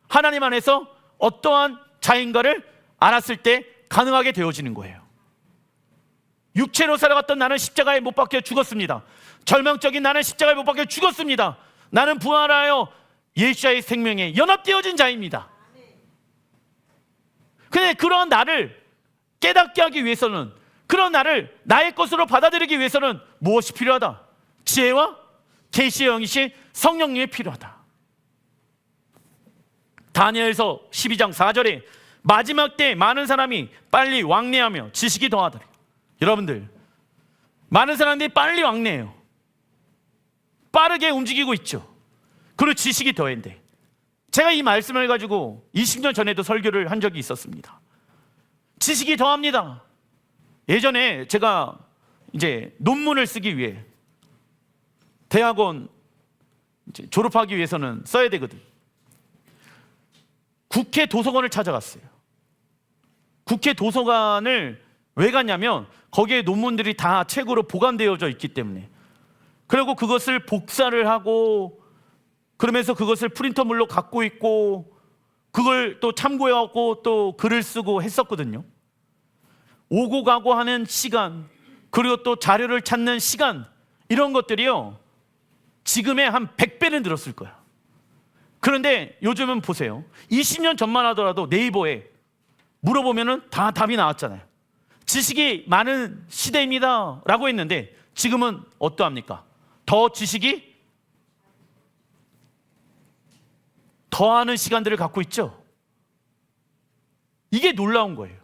하나님 안에서 어떠한 자인가를 알았을 때 가능하게 되어지는 거예요. 육체로 살아갔던 나는 십자가에 못 박혀 죽었습니다. 절망적인 나는 십자가에 못 박혀 죽었습니다. 나는 부활하여 예수의 생명에 연합되어진 자입니다. 근데 그런 나를 깨닫게 하기 위해서는, 그런 나를 나의 것으로 받아들이기 위해서는 무엇이 필요하다? 지혜와 계시의 영이신 성령님이 필요하다. 다니엘서 12장 4절에 마지막 때 많은 사람이 빨리 왕래하며 지식이 더하더라. 여러분들, 많은 사람들이 빨리 왕래해요. 빠르게 움직이고 있죠. 그리고 지식이 더한데, 제가 이 말씀을 가지고 20년 전에도 설교를 한 적이 있었습니다. 지식이 더합니다. 예전에 제가 이제 논문을 쓰기 위해 대학원 이제 졸업하기 위해서는 써야 되거든. 국회 도서관을 찾아갔어요. 국회 도서관을 왜 갔냐면 거기에 논문들이 다 책으로 보관되어져 있기 때문에. 그리고 그것을 복사를 하고 그러면서 그것을 프린터물로 갖고 있고 그걸 또 참고해갖고 또 글을 쓰고 했었거든요. 오고 가고 하는 시간, 그리고 또 자료를 찾는 시간, 이런 것들이요 지금의 한 100배는 늘었을 거야. 그런데 요즘은 보세요, 20년 전만 하더라도 네이버에 물어보면은 다 답이 나왔잖아요. 지식이 많은 시대입니다 라고 했는데 지금은 어떠합니까? 더 지식이 더하는 시간들을 갖고 있죠. 이게 놀라운 거예요.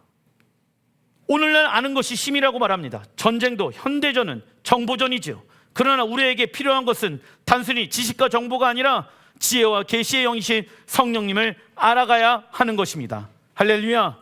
오늘날 아는 것이 힘이라고 말합니다. 전쟁도 현대전은 정보전이죠. 그러나 우리에게 필요한 것은 단순히 지식과 정보가 아니라 지혜와 계시의 영이신 성령님을 알아가야 하는 것입니다. 할렐루야.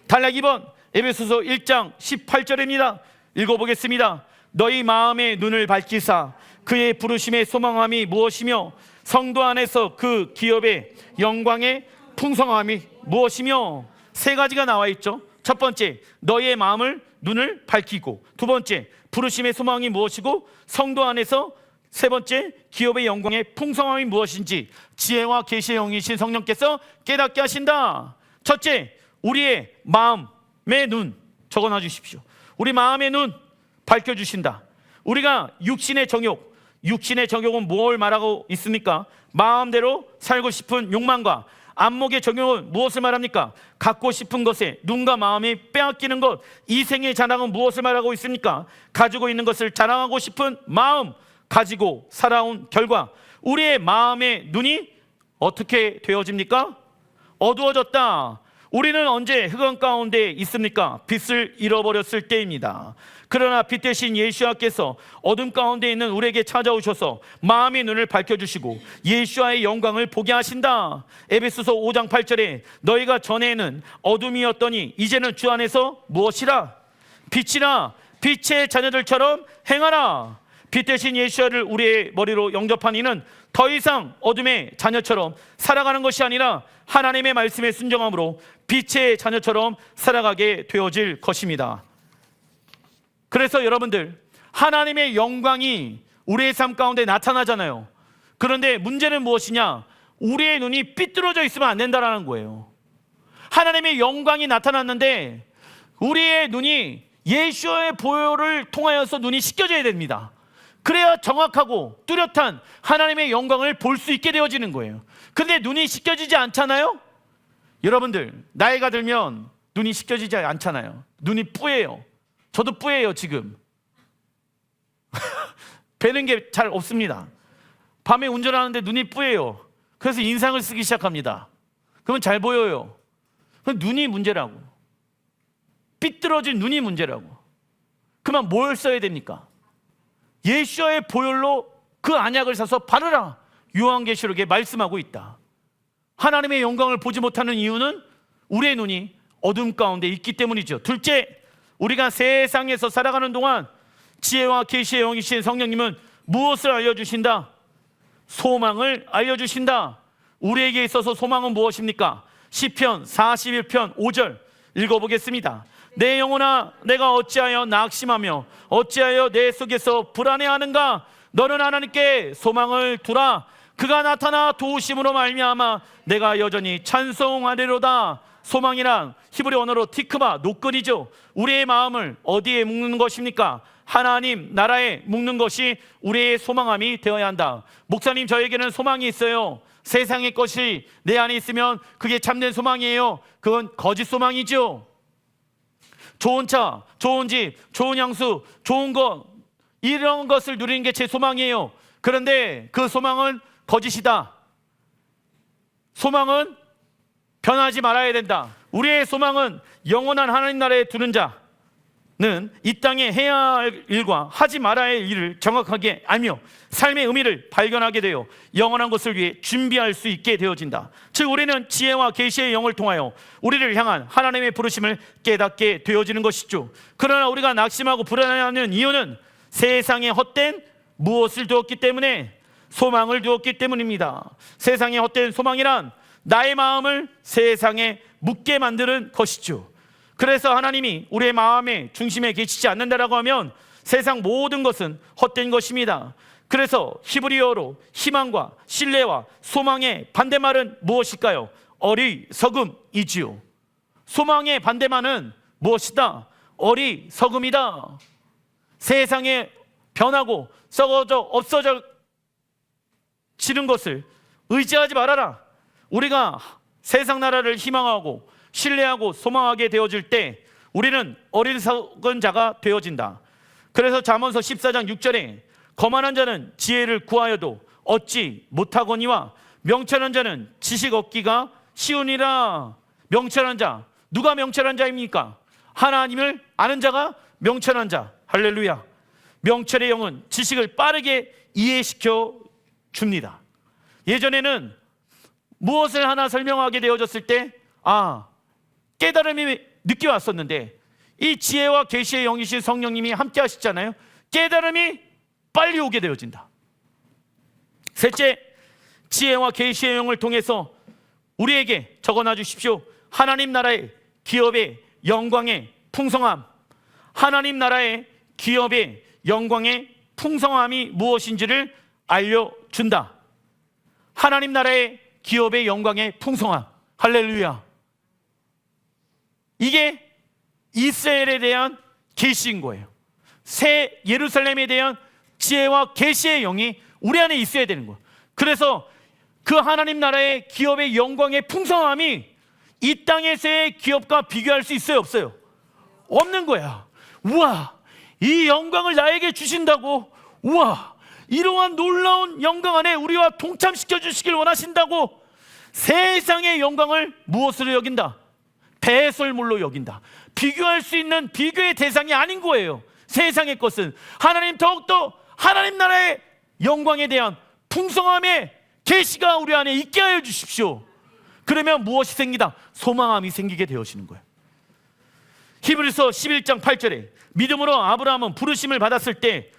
단락 2번 에베소서 1장 18절입니다. 읽어보겠습니다. 너희 마음의 눈을 밝히사 그의 부르심의 소망함이 무엇이며 성도 안에서 그 기업의 영광의 풍성함이 무엇이며, 세 가지가 나와 있죠. 첫 번째, 너희의 마음을 눈을 밝히고, 두 번째, 부르심의 소망이 무엇이고, 성도 안에서 세 번째, 기업의 영광의 풍성함이 무엇인지 지혜와 계시의 영이신 성령께서 깨닫게 하신다. 첫째, 우리의 마음의 눈 적어놔 주십시오. 우리 마음의 눈 밝혀주신다. 우리가 육신의 정욕은 뭘 말하고 있습니까? 마음대로 살고 싶은 욕망과 안목의 정욕은 무엇을 말합니까? 갖고 싶은 것에 눈과 마음이 빼앗기는 것. 이생의 자랑은 무엇을 말하고 있습니까? 가지고 있는 것을 자랑하고 싶은 마음, 가지고 살아온 결과. 우리의 마음의 눈이 어떻게 되어집니까? 어두워졌다. 우리는 언제 흑암 가운데 있습니까? 빛을 잃어버렸을 때입니다. 그러나 빛 대신 예수와께서 어둠 가운데 있는 우리에게 찾아오셔서 마음의 눈을 밝혀주시고 예수와의 영광을 보게 하신다. 에베소서 5장 8절에 너희가 전에는 어둠이었더니 이제는 주 안에서 무엇이라? 빛이라. 빛의 자녀들처럼 행하라. 빛 대신 예수를 우리의 머리로 영접한 이는 더 이상 어둠의 자녀처럼 살아가는 것이 아니라 하나님의 말씀에 순종함으로 빛의 자녀처럼 살아가게 되어질 것입니다. 그래서 여러분들, 하나님의 영광이 우리의 삶 가운데 나타나잖아요. 그런데 문제는 무엇이냐? 우리의 눈이 삐뚤어져 있으면 안 된다는 거예요. 하나님의 영광이 나타났는데 우리의 눈이 예수의 보혈을 통하여서 눈이 씻겨져야 됩니다. 그래야 정확하고 뚜렷한 하나님의 영광을 볼 수 있게 되어지는 거예요. 근데 눈이 씻겨지지 않잖아요? 여러분들, 나이가 들면 눈이 씻겨지지 않잖아요. 눈이 뿌예요. 저도 뿌예요 지금. 뵈는 게 잘 없습니다. 밤에 운전하는데 눈이 뿌예요. 그래서 인상을 쓰기 시작합니다. 그러면 잘 보여요. 그럼 눈이 문제라고. 삐뚤어진 눈이 문제라고. 그러면 뭘 써야 됩니까? 예수의 보혈로 그 안약을 사서 바르라. 요한계시록에 말씀하고 있다. 하나님의 영광을 보지 못하는 이유는 우리의 눈이 어둠 가운데 있기 때문이죠. 둘째, 우리가 세상에서 살아가는 동안 지혜와 계시의 영이신 성령님은 무엇을 알려주신다? 소망을 알려주신다. 우리에게 있어서 소망은 무엇입니까? 시편 41편 5절 읽어보겠습니다. 내 영혼아, 내가 어찌하여 낙심하며 어찌하여 내 속에서 불안해하는가? 너는 하나님께 소망을 두라. 그가 나타나 도우심으로 말미암아 내가 여전히 찬송하리로다. 소망이란 히브리 언어로 티크바, 노끈이죠. 우리의 마음을 어디에 묶는 것입니까? 하나님 나라에 묶는 것이 우리의 소망함이 되어야 한다. 목사님, 저에게는 소망이 있어요. 세상의 것이 내 안에 있으면 그게 참된 소망이에요. 그건 거짓 소망이죠. 좋은 차, 좋은 집, 좋은 향수, 좋은 것, 이런 것을 누리는 게 제 소망이에요. 그런데 그 소망은 거짓이다. 소망은 변하지 말아야 된다. 우리의 소망은 영원한 하나님 나라에 두는 자는 이 땅에 해야 할 일과 하지 말아야 할 일을 정확하게 알며 삶의 의미를 발견하게 되어 영원한 것을 위해 준비할 수 있게 되어진다. 즉 우리는 지혜와 계시의 영을 통하여 우리를 향한 하나님의 부르심을 깨닫게 되어지는 것이죠. 그러나 우리가 낙심하고 불안해하는 이유는 세상에 헛된 무엇을 두었기 때문에, 소망을 두었기 때문입니다. 세상의 헛된 소망이란 나의 마음을 세상에 묻게 만드는 것이죠. 그래서 하나님이 우리의 마음의 중심에 계시지 않는다라고 하면 세상 모든 것은 헛된 것입니다. 그래서 히브리어로 희망과 신뢰와 소망의 반대말은 무엇일까요? 어리석음이지요. 소망의 반대말은 무엇이다? 어리석음이다. 세상에 변하고 썩어져 없어져 지는 것을 의지하지 말아라. 우리가 세상 나라를 희망하고 신뢰하고 소망하게 되어질 때 우리는 어리석은 자가 되어진다. 그래서 잠언서 14장 6절에 거만한 자는 지혜를 구하여도 얻지 못하거니와 명철한 자는 지식 얻기가 쉬우니라. 명철한 자, 누가 명철한 자입니까? 하나님을 아는 자가 명철한 자. 할렐루야. 명철의 영은 지식을 빠르게 이해시켜 줍니다. 예전에는 무엇을 하나 설명하게 되어졌을 때 깨달음이 늦게 왔었는데 이 지혜와 계시의 영이신 성령님이 함께 하시잖아요. 깨달음이 빨리 오게 되어진다. 셋째, 지혜와 계시의 영을 통해서 우리에게 적어놔 주십시오. 하나님 나라의 기업의 영광의 풍성함. 하나님 나라의 기업의 영광의 풍성함이 무엇인지를 알려준다. 하나님 나라의 기업의 영광의 풍성함. 할렐루야. 이게 이스라엘에 대한 계시인 거예요. 새 예루살렘에 대한 지혜와 계시의 영이 우리 안에 있어야 되는 거예요. 그래서 그 하나님 나라의 기업의 영광의 풍성함이 이 땅에서의 기업과 비교할 수 있어요, 없어요? 없는 거야. 우와, 이 영광을 나에게 주신다고, 우와, 이러한 놀라운 영광 안에 우리와 동참시켜 주시길 원하신다고 세상의 영광을 무엇으로 여긴다? 배설물로 여긴다. 비교할 수 있는 비교의 대상이 아닌 거예요. 세상의 것은. 하나님, 더욱더 하나님 나라의 영광에 대한 풍성함의 계시가 우리 안에 있게 하여 주십시오. 그러면 무엇이 생기다? 소망함이 생기게 되어지는 거예요. 히브리서 11장 8절에 믿음으로 아브라함은 부르심을 받았을 때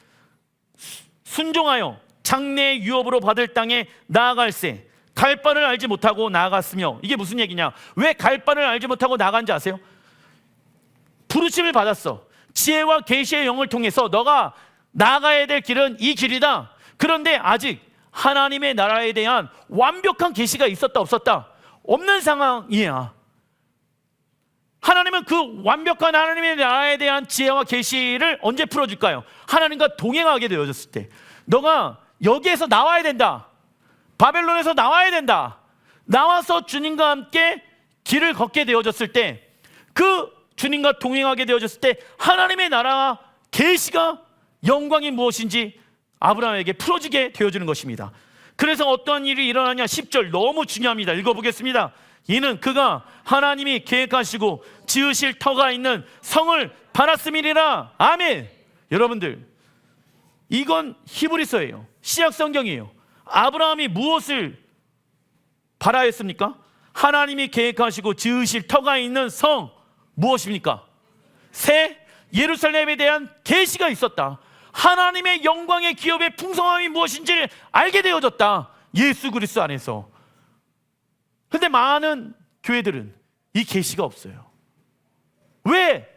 순종하여 장래의 유업으로 받을 땅에 나아갈새 갈 바를 알지 못하고 나아갔으며. 이게 무슨 얘기냐? 왜 갈 바를 알지 못하고 나아간지 아세요? 부르심을 받았어. 지혜와 계시의 영을 통해서 너가 나아가야 될 길은 이 길이다. 그런데 아직 하나님의 나라에 대한 완벽한 계시가 있었다 없었다? 없는 상황이야. 하나님은 그 완벽한 하나님의 나라에 대한 지혜와 계시를 언제 풀어줄까요? 하나님과 동행하게 되어졌을 때. 너가 여기에서 나와야 된다. 바벨론에서 나와야 된다. 나와서 주님과 함께 길을 걷게 되어졌을 때, 그 주님과 동행하게 되어졌을 때 하나님의 나라와 계시가 영광이 무엇인지 아브라함에게 풀어지게 되어지는 것입니다. 그래서 어떠한 일이 일어나냐? 10절 너무 중요합니다. 읽어보겠습니다. 이는 그가 하나님이 계획하시고 지으실 터가 있는 성을 받았음이니라. 아멘. 여러분들, 이건 히브리서예요. 신약 성경이에요. 아브라함이 무엇을 바라였습니까? 하나님이 계획하시고 지으실 터가 있는 성, 무엇입니까? 새 예루살렘에 대한 계시가 있었다. 하나님의 영광의 기업의 풍성함이 무엇인지를 알게 되어졌다. 예수 그리스도 안에서. 그런데 많은 교회들은 이 계시가 없어요. 왜?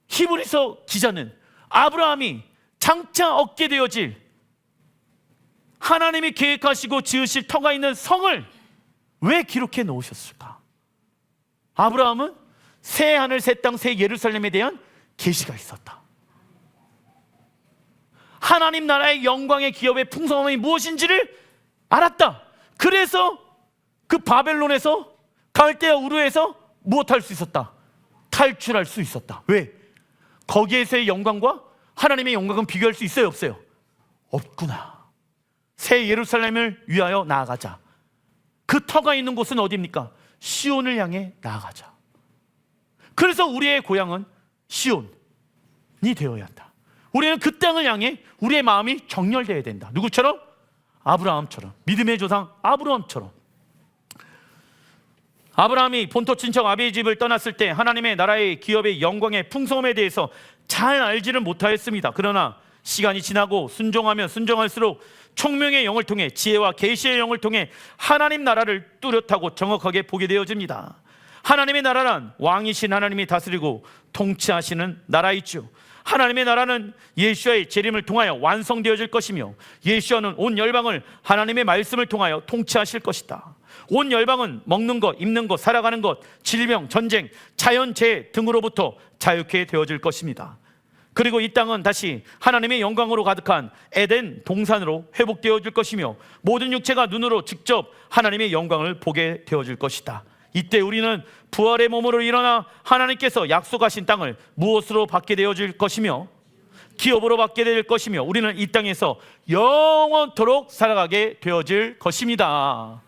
히브리서 기자는 아브라함이 장차 얻게 되어질 하나님이 계획하시고 지으실 터가 있는 성을 왜 기록해 놓으셨을까? 아브라함은 새 하늘 새 땅 새 예루살렘에 대한 계시가 있었다. 하나님 나라의 영광의 기업의 풍성함이 무엇인지를 알았다. 그래서 그 바벨론에서 갈대아 우르에서 무엇할 수 있었다? 탈출할 수 있었다. 왜? 거기에서의 영광과 하나님의 영광은 비교할 수 있어요, 없어요? 없구나. 새 예루살렘을 위하여 나아가자. 그 터가 있는 곳은 어디입니까? 시온을 향해 나아가자. 그래서 우리의 고향은 시온이 되어야 한다. 우리는 그 땅을 향해 우리의 마음이 정렬되어야 된다. 누구처럼? 아브라함처럼. 믿음의 조상 아브라함처럼. 아브라함이 본토 친척 아비의 집을 떠났을 때 하나님의 나라의 기업의 영광의 풍성함에 대해서 잘 알지는 못하였습니다. 그러나 시간이 지나고 순종하면 순종할수록 총명의 영을 통해 지혜와 계시의 영을 통해 하나님 나라를 뚜렷하고 정확하게 보게 되어집니다. 하나님의 나라란 왕이신 하나님이 다스리고 통치하시는 나라이죠. 하나님의 나라는 예수와의 재림을 통하여 완성되어질 것이며 예수와는 온 열방을 하나님의 말씀을 통하여 통치하실 것이다. 온 열방은 먹는 것, 입는 것, 살아가는 것, 질병, 전쟁, 자연재해 등으로부터 자유케 되어질 것입니다. 그리고 이 땅은 다시 하나님의 영광으로 가득한 에덴 동산으로 회복되어질 것이며 모든 육체가 눈으로 직접 하나님의 영광을 보게 되어질 것이다. 이때 우리는 부활의 몸으로 일어나 하나님께서 약속하신 땅을 무엇으로 받게 되어질 것이며 기업으로 받게 될 것이며 우리는 이 땅에서 영원토록 살아가게 되어질 것입니다.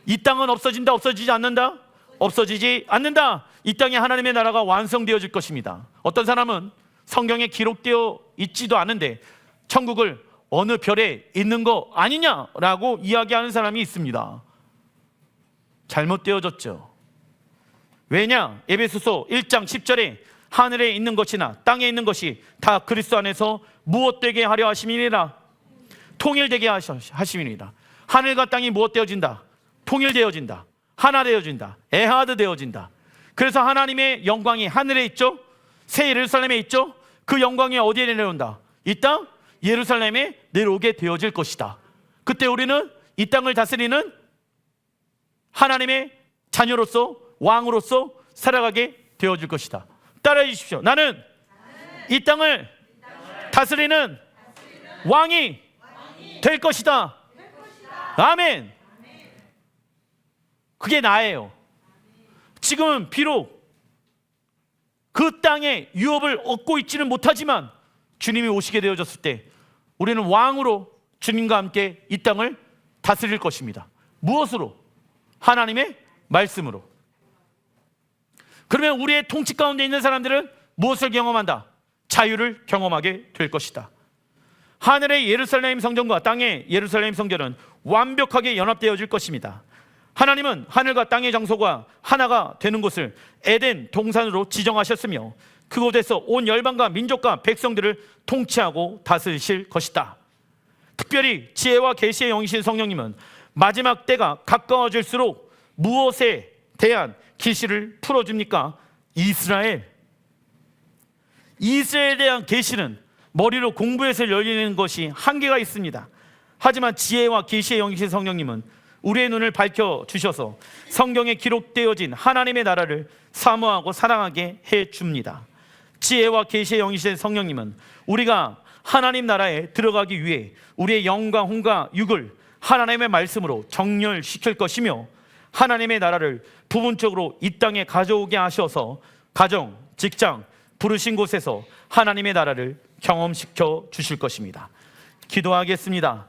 이 땅은 없어진다, 없어지지 않는다? 없어지지 않는다. 이 땅에 하나님의 나라가 완성되어질 것입니다. 어떤 사람은 성경에 기록되어 있지도 않은데 천국을 어느 별에 있는 거 아니냐라고 이야기하는 사람이 있습니다. 잘못되어졌죠. 왜냐? 에베소서 1장 10절에 하늘에 있는 것이나 땅에 있는 것이 다 그리스도 안에서 무엇되게 하려 하심이니라. 통일되게 하심이니라. 하늘과 땅이 무엇되어진다? 통일되어진다. 하나 되어진다. 에하드 되어진다. 그래서 하나님의 영광이 하늘에 있죠. 새 예루살렘에 있죠. 그 영광이 어디에 내려온다? 이 땅 예루살렘에 내려오게 되어질 것이다. 그때 우리는 이 땅을 다스리는 하나님의 자녀로서 왕으로서 살아가게 되어질 것이다. 따라해 주십시오. 나는 이 땅을 다스리는 왕이 될 것이다. 아멘. 그게 나예요. 지금은 비록 그 땅에 유업을 얻고 있지는 못하지만 주님이 오시게 되어졌을 때 우리는 왕으로 주님과 함께 이 땅을 다스릴 것입니다. 무엇으로? 하나님의 말씀으로. 그러면 우리의 통치 가운데 있는 사람들은 무엇을 경험한다? 자유를 경험하게 될 것이다. 하늘의 예루살렘 성전과 땅의 예루살렘 성전은 완벽하게 연합되어질 것입니다. 하나님은 하늘과 땅의 장소가 하나가 되는 곳을 에덴 동산으로 지정하셨으며 그곳에서 온 열방과 민족과 백성들을 통치하고 다스리실 것이다. 특별히 지혜와 계시의 영이신 성령님은 마지막 때가 가까워질수록 무엇에 대한 계시를 풀어줍니까? 이스라엘에 대한 계시는 머리로 공부해서 열리는 것이 한계가 있습니다. 하지만 지혜와 계시의 영이신 성령님은 우리의 눈을 밝혀주셔서 성경에 기록되어진 하나님의 나라를 사모하고 사랑하게 해줍니다. 지혜와 계시의 영이신 성령님은 우리가 하나님 나라에 들어가기 위해 우리의 영과 혼과 육을 하나님의 말씀으로 정렬시킬 것이며 하나님의 나라를 부분적으로 이 땅에 가져오게 하셔서 가정, 직장, 부르신 곳에서 하나님의 나라를 경험시켜 주실 것입니다. 기도하겠습니다.